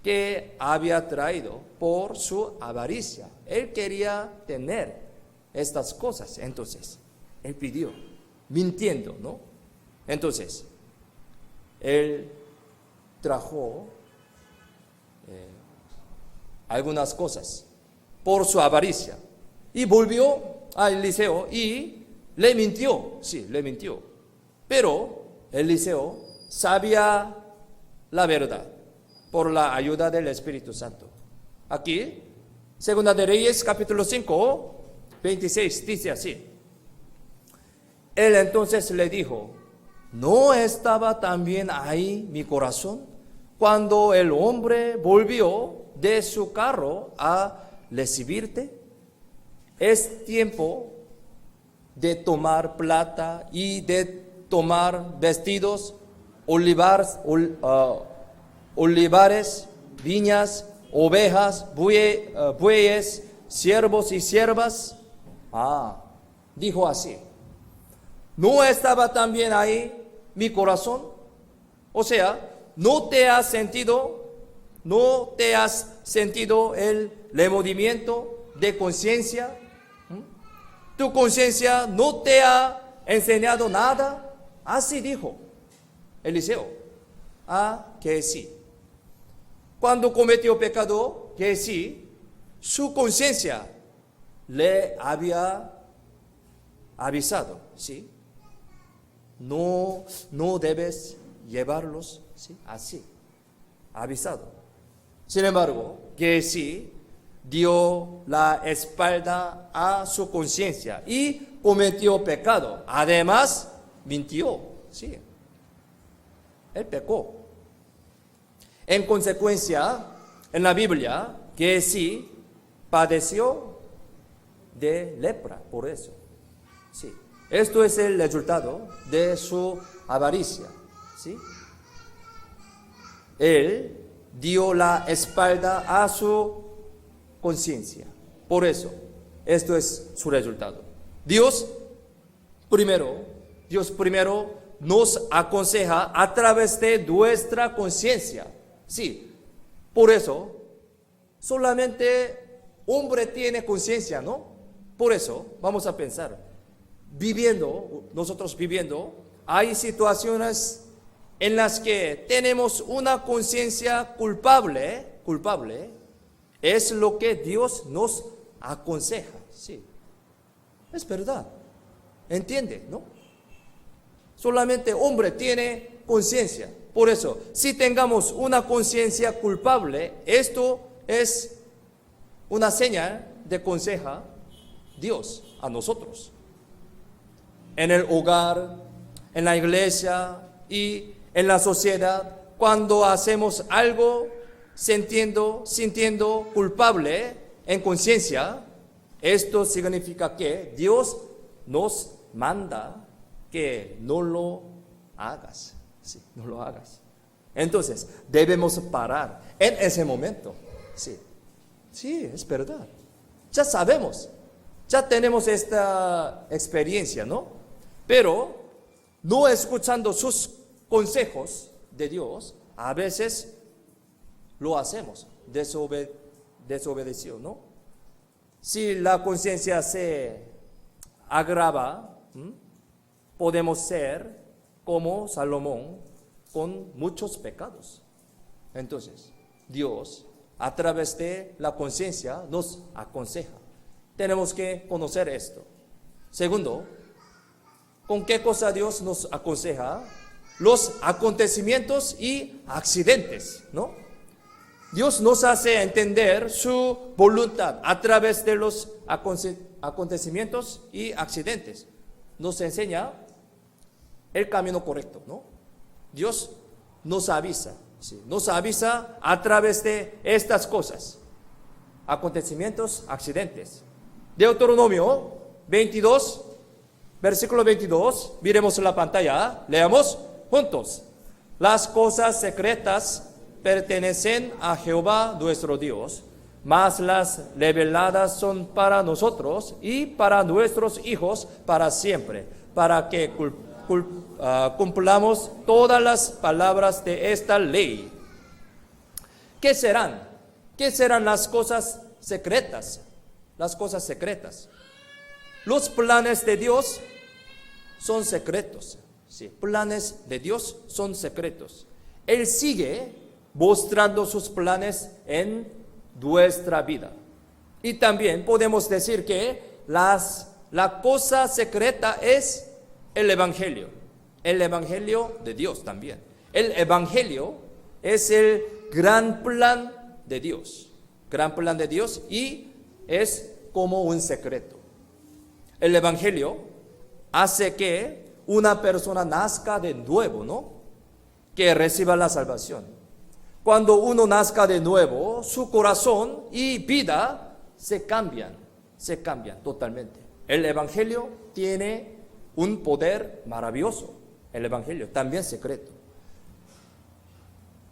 Speaker 1: que había traído por su avaricia. Él quería tener estas cosas, entonces él pidió, mintiendo, ¿no? Entonces, él trajo algunas cosas por su avaricia y volvió a Eliseo y le mintió, pero Eliseo sabía la verdad por la ayuda del Espíritu Santo. Aquí, Segunda de Reyes, capítulo 5, 26, dice así: él entonces le dijo, ¿no estaba también ahí mi corazón cuando el hombre volvió de su carro a recibirte? Es tiempo de tomar plata y de tomar vestidos, olivares, viñas, ovejas, bueyes, siervos y siervas. Dijo así: ¿no estaba también ahí mi corazón? O sea, ¿no te has sentido el remordimiento de conciencia? ¿Tu conciencia no te ha enseñado nada? Así dijo Eliseo a Giesi. Cuando cometió pecado, Giesi, su conciencia le había avisado, ¿sí? No debes llevarlos, ¿sí? Así, avisado. Sin embargo, Giesi dio la espalda a su conciencia y cometió pecado. Además, mintió, ¿sí? Él pecó. En consecuencia, en la Biblia, Giesi padeció de lepra, por eso. Sí. Esto es el resultado de su avaricia, ¿sí? Él dio la espalda a su conciencia. Por eso, esto es su resultado. Dios primero nos aconseja a través de nuestra conciencia. Sí, por eso, solamente hombre tiene conciencia, ¿no? Por eso, vamos a pensar, nosotros viviendo, hay situaciones en las que tenemos una conciencia culpable, es lo que Dios nos aconseja, sí. Es verdad, entiende, ¿no? Solamente hombre tiene conciencia. Por eso, si tengamos una conciencia culpable, esto es una señal de conseja Dios a nosotros. En el hogar, en la iglesia y en la sociedad, cuando hacemos algo sintiendo culpable en conciencia, esto significa que Dios nos manda que no lo hagas. Sí, no lo hagas. Entonces, debemos parar en ese momento. Sí, es verdad. Ya sabemos. Ya tenemos esta experiencia, ¿no? Pero no escuchando sus consejos de Dios, a veces lo hacemos, desobedeció, ¿no? Si la conciencia se agrava, podemos ser como Salomón con muchos pecados. Entonces, Dios, a través de la conciencia, nos aconseja. Tenemos que conocer esto. Segundo, ¿con qué cosa Dios nos aconseja? Los acontecimientos y accidentes, ¿no? Dios nos hace entender su voluntad a través de los acontecimientos y accidentes. Nos enseña el camino correcto, ¿no? Dios nos avisa, ¿sí? Nos avisa a través de estas cosas, acontecimientos, accidentes. Deuteronomio 22, versículo 22, miremos en la pantalla, leamos juntos. Las cosas secretas pertenecen a Jehová nuestro Dios, mas las reveladas son para nosotros y para nuestros hijos para siempre, para que cumplamos todas las palabras de esta ley. ¿Qué serán? ¿Qué serán las cosas secretas? Las cosas secretas. Los planes de Dios son secretos. Sí, planes de Dios son secretos. Él sigue mostrando sus planes en nuestra vida. Y también podemos decir que la cosa secreta es el Evangelio de Dios también. El Evangelio es el gran plan de Dios y es como un secreto. El Evangelio hace que una persona nazca de nuevo, ¿no? Que reciba la salvación. Cuando uno nazca de nuevo, su corazón y vida se cambian totalmente. El Evangelio tiene un poder maravilloso. El Evangelio también secreto.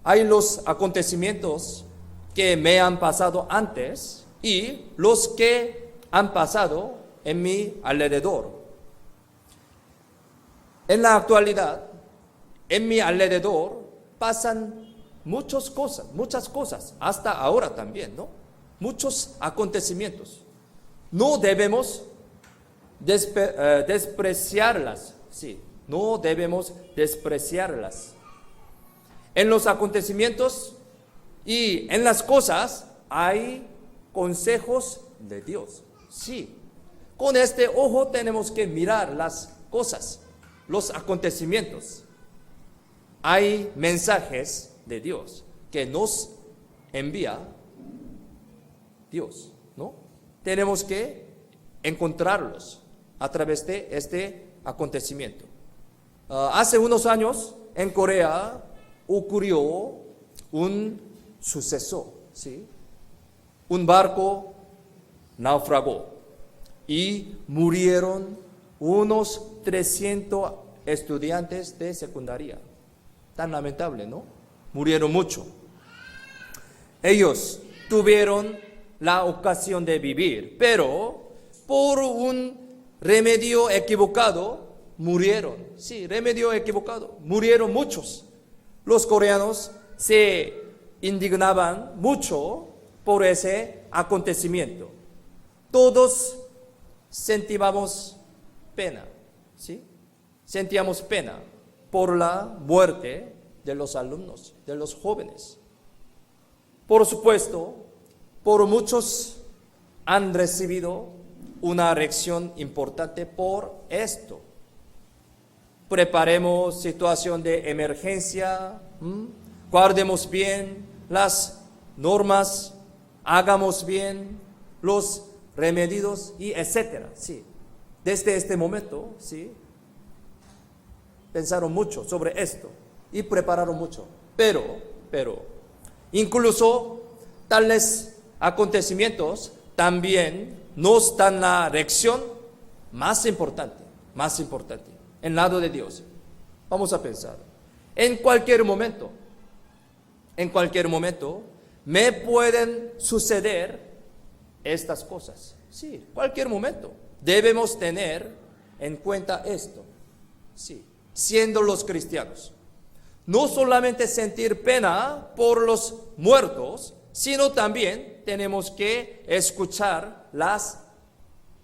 Speaker 1: Hay los acontecimientos que me han pasado antes y los que han pasado en mi alrededor. En la actualidad, en mi alrededor pasan muchas cosas, hasta ahora también, ¿no? Muchos acontecimientos. No debemos despreciarlas, sí, no debemos despreciarlas. En los acontecimientos y en las cosas hay consejos de Dios, sí. Con este ojo tenemos que mirar las cosas, los acontecimientos. Hay mensajes de Dios que nos envía Dios, ¿no? Tenemos que encontrarlos a través de este acontecimiento. Hace unos años en Corea ocurrió un suceso, ¿sí? Un barco naufragó y murieron unos 300 estudiantes de secundaria. Tan lamentable, ¿no? Murieron mucho. Ellos tuvieron la ocasión de vivir, pero por un remedio equivocado murieron. Sí, remedio equivocado. Murieron muchos. Los coreanos se indignaban mucho por ese acontecimiento. Todos sentíamos pena, ¿sí? Sentíamos pena por la muerte de los alumnos, de los jóvenes. Por supuesto, por muchos han recibido una reacción importante por esto. Preparemos situación de emergencia, guardemos bien las normas, hagamos bien los remedios y etcétera, sí. Desde este momento, sí, pensaron mucho sobre esto y prepararon mucho. Pero, incluso tales acontecimientos también nos dan la reacción más importante, en lado de Dios. Vamos a pensar, en cualquier momento, me pueden suceder estas cosas, Sí, cualquier momento. Debemos tener en cuenta esto. Sí, siendo los cristianos. No solamente sentir pena por los muertos, sino también tenemos que escuchar las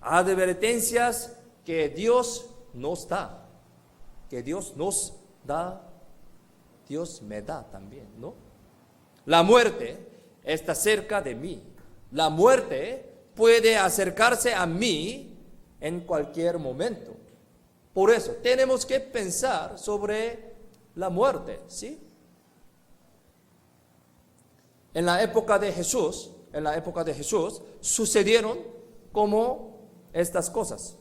Speaker 1: advertencias que Dios nos da. Que Dios nos da, Dios me da también, ¿no? La muerte está cerca de mí. La muerte puede acercarse a mí en cualquier momento. Por eso tenemos que pensar sobre la muerte, ¿sí? En la época de Jesús, sucedieron como estas cosas.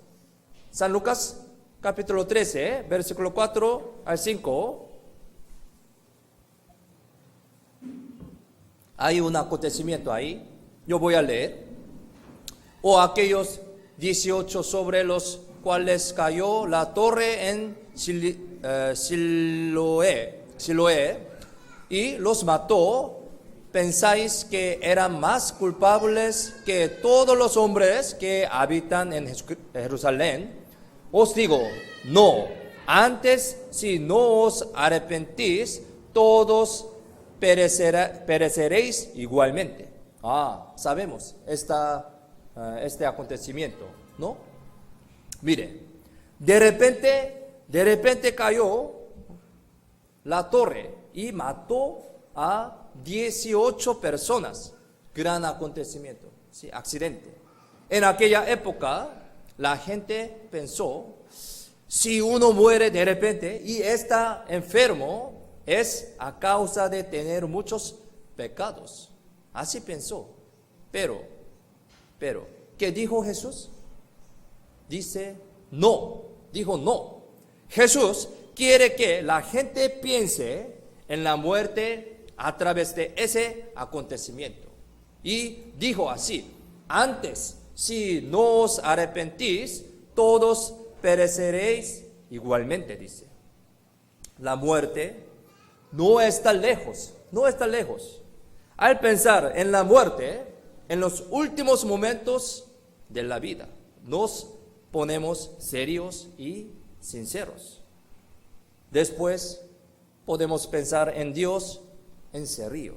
Speaker 1: San Lucas capítulo 13, versículo 4 al 5. Hay un acontecimiento ahí. Yo voy a leer. O aquellos 18 sobre los cuales cayó la torre en Siloé y los mató, ¿pensáis que eran más culpables que todos los hombres que habitan en Jerusalén? Os digo, no. Antes, si no os arrepentís, todos pereceréis igualmente. Sabemos este acontecimiento, ¿no? Mire, de repente cayó la torre y mató a 18 personas. Gran acontecimiento, ¿sí? Accidente. En aquella época, la gente pensó, si uno muere de repente y está enfermo, es a causa de tener muchos pecados. Así pensó. Pero, ¿qué dijo Jesús? Dijo no. Jesús quiere que la gente piense en la muerte a través de ese acontecimiento. Y dijo así, antes, si no os arrepentís, todos pereceréis igualmente, dice. La muerte no está lejos. Al pensar en la muerte, en los últimos momentos de la vida, nos ponemos serios y sinceros. Después podemos pensar en Dios en serio.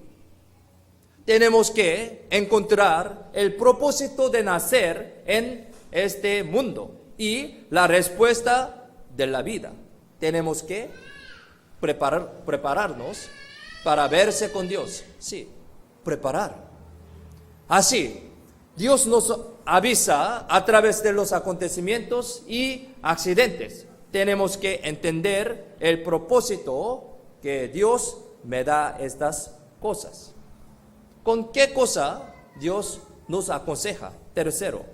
Speaker 1: Tenemos que encontrar el propósito de nacer en este mundo y la respuesta de la vida. Tenemos que prepararnos para verse con Dios. Sí, preparar. Así, Dios nos avisa a través de los acontecimientos y accidentes. Tenemos que entender el propósito que Dios me da estas cosas. ¿Con qué cosa Dios nos aconseja? Tercero,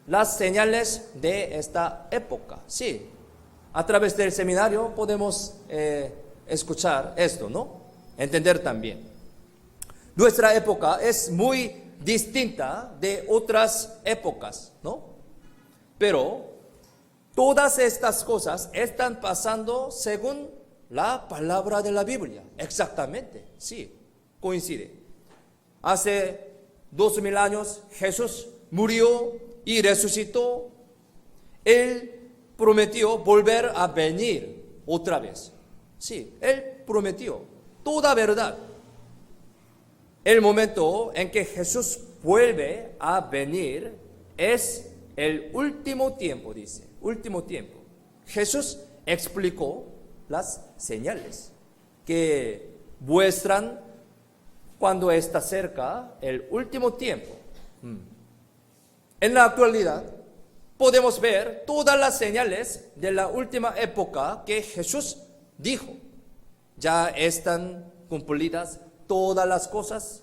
Speaker 1: las señales de esta época. Sí, a través del seminario podemos escuchar esto, ¿no? Entender también. Nuestra época es muy distinta de otras épocas, ¿no? Pero todas estas cosas están pasando según la palabra de la Biblia. Exactamente, sí, coincide. Hace 2000 años Jesús murió y resucitó. Él prometió volver a venir otra vez. Sí, Él prometió toda verdad. El momento en que Jesús vuelve a venir es el último tiempo, dice, último tiempo. Jesús explicó las señales que muestran cuando está cerca el último tiempo. En la actualidad podemos ver todas las señales de la última época que Jesús dijo. Ya están cumplidas todas las cosas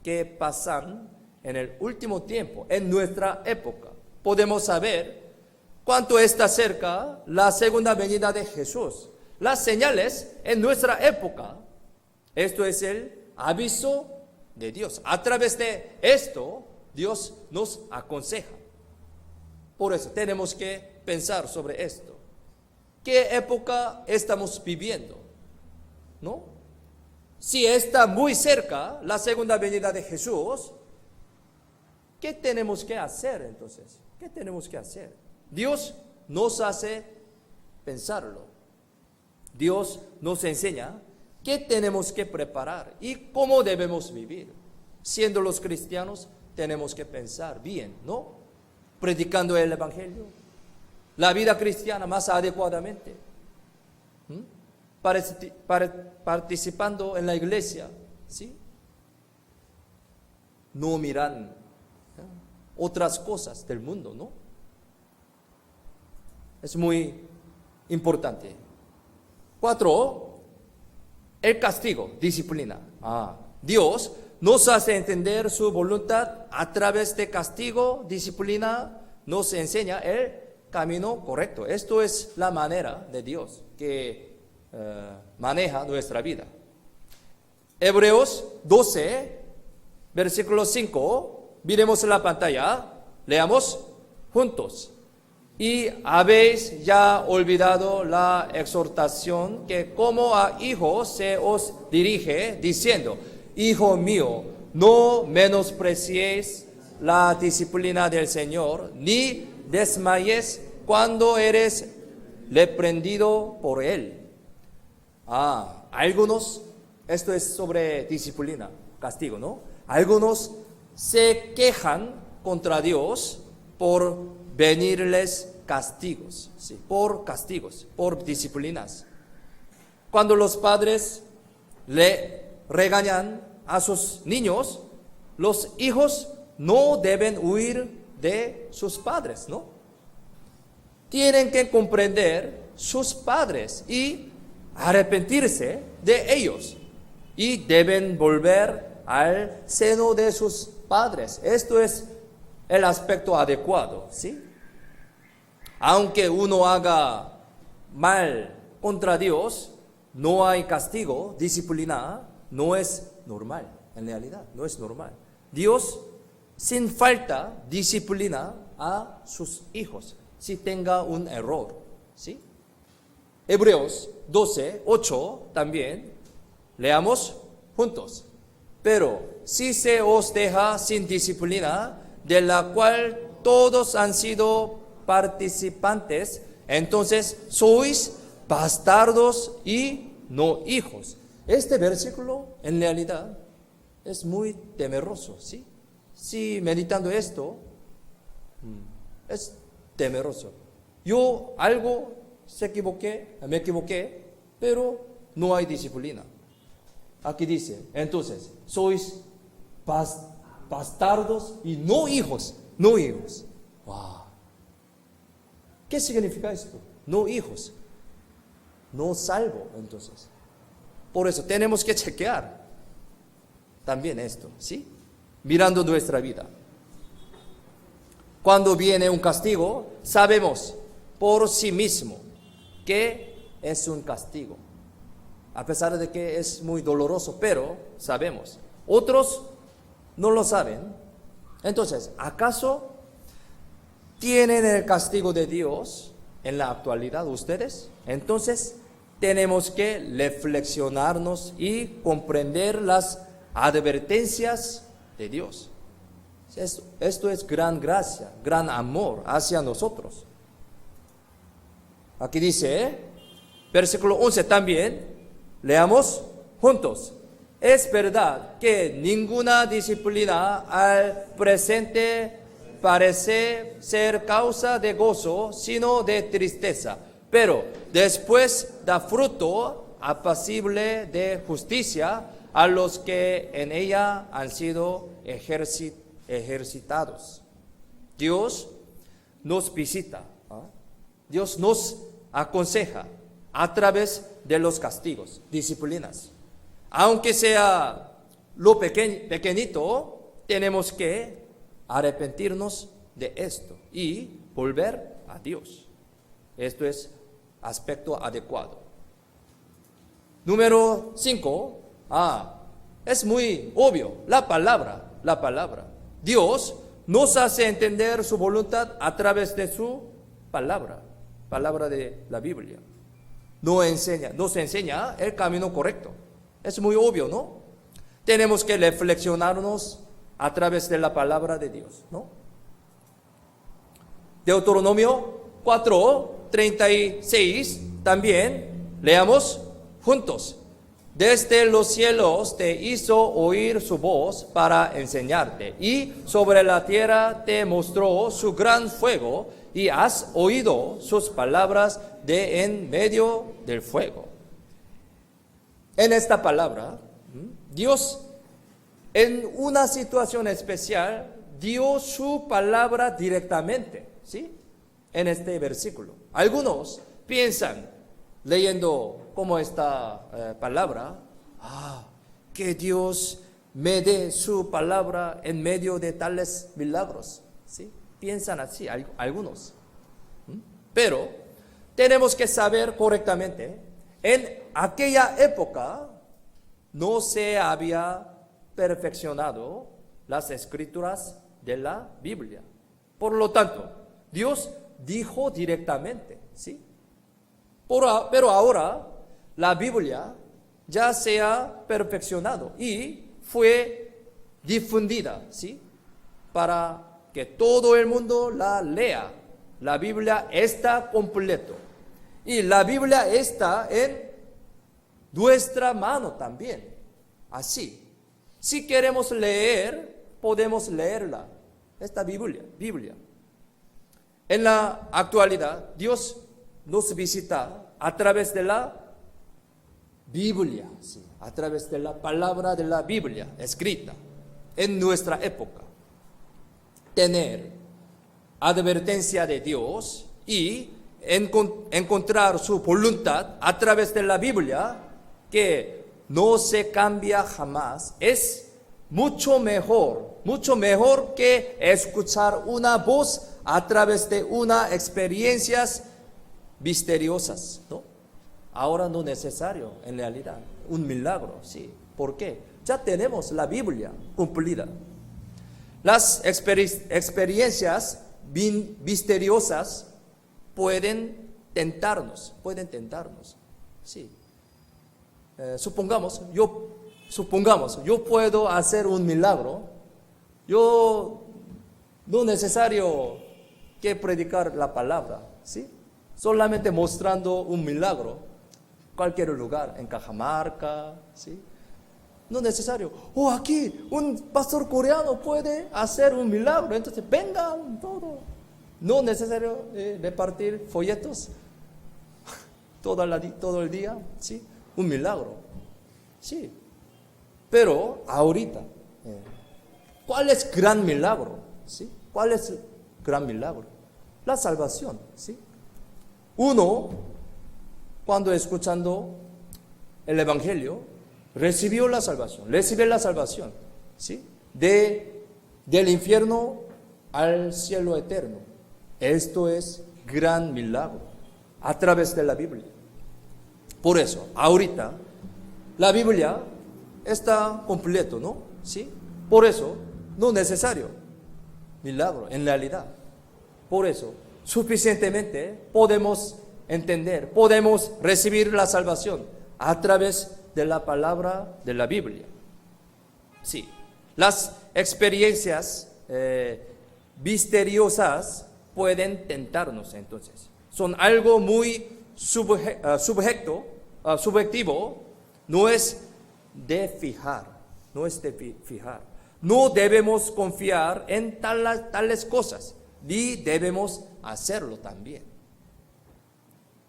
Speaker 1: que pasan en el último tiempo, en nuestra época. Podemos saber cuánto está cerca la segunda venida de Jesús. Las señales en nuestra época. Esto es el aviso de Dios. A través de esto, Dios nos aconseja. Por eso tenemos que pensar sobre esto. ¿Qué época estamos viviendo? ¿No? Si está muy cerca la segunda venida de Jesús, ¿Qué tenemos que hacer entonces? ¿Qué tenemos que hacer? Dios nos hace pensarlo. Dios nos enseña qué tenemos que preparar y cómo debemos vivir. Siendo los cristianos, tenemos que pensar bien, ¿no? Predicando el Evangelio, la vida cristiana más adecuadamente, participando en la iglesia, ¿sí? No miran otras cosas del mundo, ¿no? Es muy importante. 4, el castigo, disciplina. Dios nos hace entender su voluntad a través de castigo, disciplina, nos enseña el camino correcto. Esto es la manera de Dios que maneja nuestra vida. Hebreos 12, versículo 5, miremos en la pantalla, leamos juntos. Y habéis ya olvidado la exhortación que como a hijos se os dirige, diciendo: Hijo mío, no menospreciéis la disciplina del Señor, ni desmayes cuando eres reprendido por Él. Algunos, esto es sobre disciplina, castigo, ¿no? Algunos se quejan contra Dios por venirles castigos, ¿sí? Por castigos, por disciplinas. Cuando los padres le regañan a sus niños, los hijos no deben huir de sus padres, ¿no? Tienen que comprender sus padres y arrepentirse de ellos. Y deben volver al seno de sus padres. Esto es el aspecto adecuado, ¿sí? Aunque uno haga mal contra Dios, no hay castigo, disciplina, no es normal, en realidad, no es normal. Dios, sin falta, disciplina a sus hijos, si tenga un error, ¿sí? Hebreos 12, 8 también, leamos juntos. Pero si se os deja sin disciplina, de la cual todos han sido participantes, entonces sois bastardos y no hijos. Este versículo en realidad es muy temeroso, ¿sí? Si meditando esto, es temeroso. Yo me equivoqué, pero no hay disciplina. Aquí dice, entonces, sois bastardos y no hijos, no hijos. Wow. ¿Qué significa esto? No hijos, no salvo, entonces. Por eso tenemos que chequear también esto, ¿sí? Mirando nuestra vida. Cuando viene un castigo, sabemos por sí mismo que es un castigo. A pesar de que es muy doloroso, pero sabemos. Otros no lo saben. Entonces, ¿acaso tienen el castigo de Dios en la actualidad ustedes? Entonces, tenemos que reflexionarnos y comprender las advertencias de Dios. Esto es gran gracia, gran amor hacia nosotros. Aquí dice, versículo 11 también, leamos juntos. Es verdad que ninguna disciplina al presente parece ser causa de gozo, sino de tristeza, pero después da fruto apacible de justicia a los que en ella han sido ejercitados. Dios nos visita, Dios nos aconseja a través de los castigos, disciplinas. Aunque sea lo pequeñito, tenemos que arrepentirnos de esto y volver a Dios. Esto es aspecto adecuado. Número 5, es muy obvio, la palabra. Dios nos hace entender su voluntad a través de su palabra de la Biblia. Nos enseña el camino correcto. Es muy obvio, ¿no? Tenemos que reflexionarnos a través de la palabra de Dios, ¿no? Deuteronomio 4:36 también leamos juntos. Desde los cielos te hizo oír su voz para enseñarte, y sobre la tierra te mostró su gran fuego, y has oído sus palabras de en medio del fuego. En esta palabra, Dios, en una situación especial, dio su palabra directamente, ¿sí? En este versículo. Algunos piensan, leyendo como esta palabra, que Dios me dé su palabra en medio de tales milagros, ¿sí? Piensan así algunos. Pero tenemos que saber correctamente, en aquella época no se había perfeccionado las escrituras de la Biblia. Por lo tanto, Dios dijo directamente, ¿sí? Pero ahora la Biblia ya se ha perfeccionado y fue difundida, ¿sí? Para que todo el mundo la lea. La Biblia está completa. Y la Biblia está en nuestra mano también. Así. Si queremos leer, podemos leerla. Esta Biblia. En la actualidad, Dios nos visita a través de la Biblia, ¿sí? A través de la palabra de la Biblia escrita en nuestra época. Tener advertencia de Dios y encontrar su voluntad a través de la Biblia, que no se cambia jamás, es mucho mejor que escuchar una voz a través de unas experiencias misteriosas, ¿no? Ahora no es necesario, en realidad, un milagro, ¿sí? ¿Por qué? Ya tenemos la Biblia cumplida. Las experiencias misteriosas pueden tentarnos, ¿sí? Supongamos, yo puedo hacer un milagro, yo no es necesario que predicar la palabra, ¿sí? Solamente mostrando un milagro, cualquier lugar, en Cajamarca, ¿sí? No es necesario, aquí un pastor coreano puede hacer un milagro, entonces vengan todo. No es necesario repartir folletos todo el día, ¿sí? Un milagro, sí. Pero ahorita, ¿cuál es gran milagro? ¿Sí? ¿Cuál es el gran milagro? La salvación, ¿sí? Uno, cuando escuchando el Evangelio, recibe la salvación, ¿sí? Del infierno al cielo eterno. Esto es gran milagro a través de la Biblia. Por eso, ahorita, la Biblia está completo, ¿no? ¿Sí? Por eso, no es necesario milagro, en realidad. Por eso, suficientemente podemos entender, podemos recibir la salvación a través de la palabra de la Biblia. Sí, las experiencias misteriosas pueden tentarnos entonces. Son algo muy subjetivo, no es de fijar. No debemos confiar en tales cosas, ni debemos hacerlo también.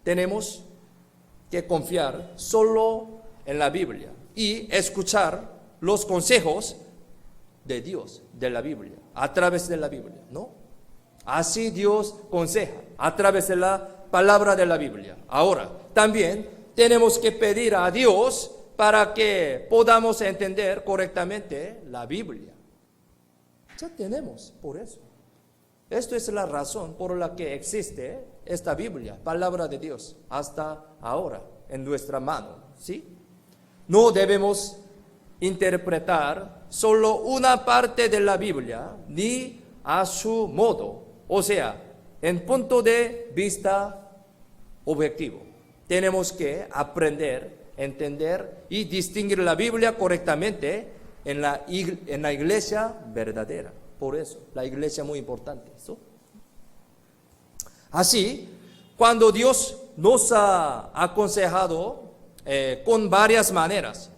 Speaker 1: Tenemos que confiar solo en la Biblia y escuchar los consejos de Dios, de la Biblia, a través de la Biblia, ¿no? Así Dios aconseja a través de la palabra de la Biblia. Ahora, también tenemos que pedir a Dios para que podamos entender correctamente la Biblia. Ya tenemos por eso. Esto es la razón por la que existe esta Biblia, palabra de Dios, hasta ahora en nuestra mano, ¿sí? No debemos interpretar solo una parte de la Biblia, ni a su modo, o sea, en punto de vista objetivo. Tenemos que aprender, entender y distinguir la Biblia correctamente en la iglesia verdadera. Por eso, la iglesia es muy importante. ¿So? Así, cuando Dios nos ha aconsejado con varias maneras,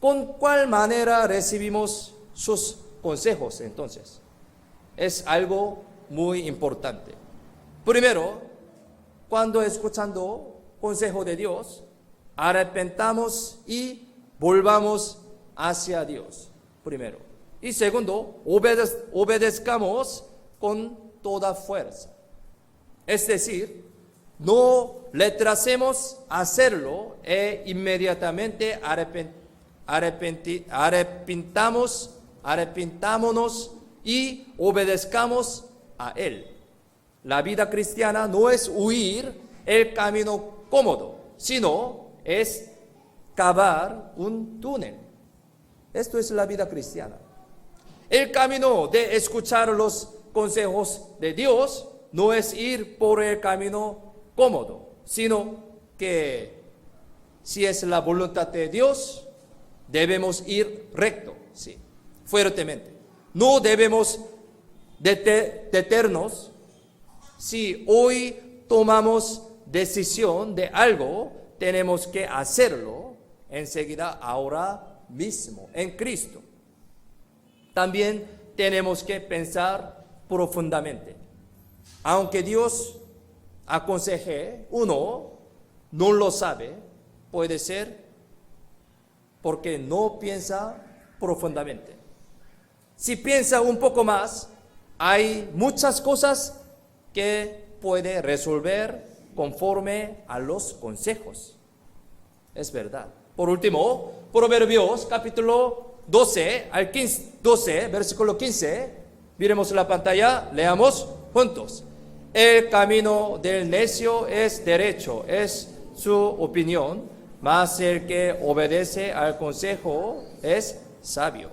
Speaker 1: ¿con cuál manera recibimos sus consejos entonces? Es algo muy importante. Primero, cuando escuchando consejo de Dios, arrepentamos y volvamos hacia Dios, primero. Y segundo, obedezcamos con toda fuerza. Es decir, no retrasemos hacerlo e inmediatamente arrepentámonos y obedezcamos a Él. La vida cristiana no es huir el camino cómodo, sino es cavar un túnel. Esto es la vida cristiana. El camino de escuchar los consejos de Dios no es ir por el camino cómodo, sino que si es la voluntad de Dios, debemos ir recto, sí, fuertemente. No debemos detenernos. Si hoy tomamos decisión de algo, tenemos que hacerlo enseguida, ahora mismo, en Cristo. También tenemos que pensar profundamente. Aunque Dios aconseje, uno no lo sabe, puede ser porque no piensa profundamente. Si piensa un poco más, hay muchas cosas que puede resolver conforme a los consejos. Es verdad. Por último, Proverbios capítulo 12, versículo 15. Miremos la pantalla, leamos juntos. El camino del necio es derecho, es su opinión, mas el que obedece al consejo es sabio.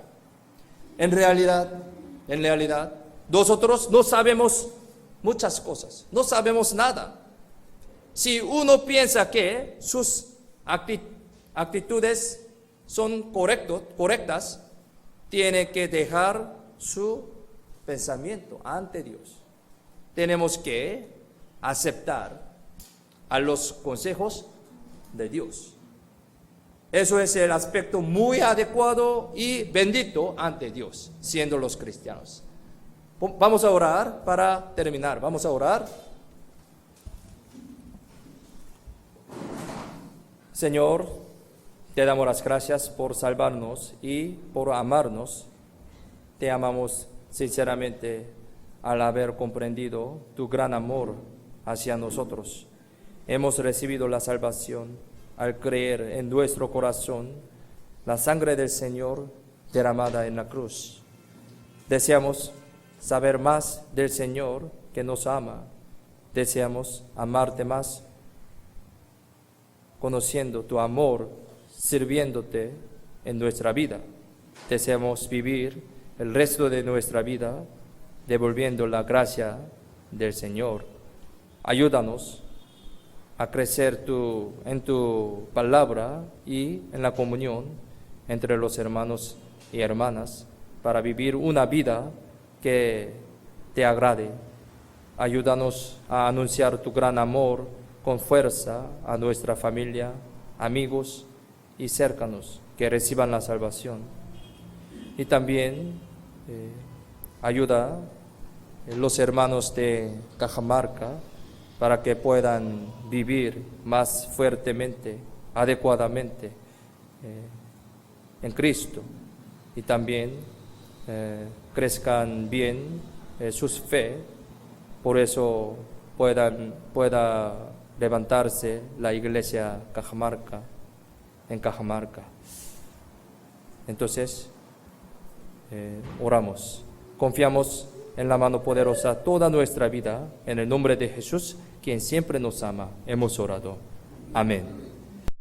Speaker 1: En realidad, nosotros no sabemos muchas cosas, no sabemos nada. Si uno piensa que sus actitudes son correctas, tiene que dejar su pensamiento ante Dios. Tenemos que aceptar a los consejos de Dios. Eso es el aspecto muy adecuado y bendito ante Dios, siendo los cristianos. Vamos a orar para terminar. Vamos a orar. Señor, te damos las gracias por salvarnos y por amarnos. Te amamos sinceramente al haber comprendido tu gran amor hacia nosotros. Hemos recibido la salvación al creer en nuestro corazón la sangre del Señor derramada en la cruz. Deseamos saber más del Señor que nos ama. Deseamos amarte más, conociendo tu amor, sirviéndote en nuestra vida. Deseamos vivir el resto de nuestra vida devolviendo la gracia del Señor. Ayúdanos a crecer en tu palabra y en la comunión entre los hermanos y hermanas para vivir una vida que te agrade. Ayúdanos a anunciar tu gran amor con fuerza a nuestra familia, amigos y cercanos que reciban la salvación. Y también ayuda a los hermanos de Cajamarca para que puedan vivir más fuertemente, adecuadamente en Cristo, y también crezcan bien sus fe, por eso pueda levantarse la iglesia Cajamarca, en Cajamarca. Entonces, oramos, confiamos en la mano poderosa toda nuestra vida, en el nombre de Jesús, quien siempre nos ama. Hemos orado. Amén.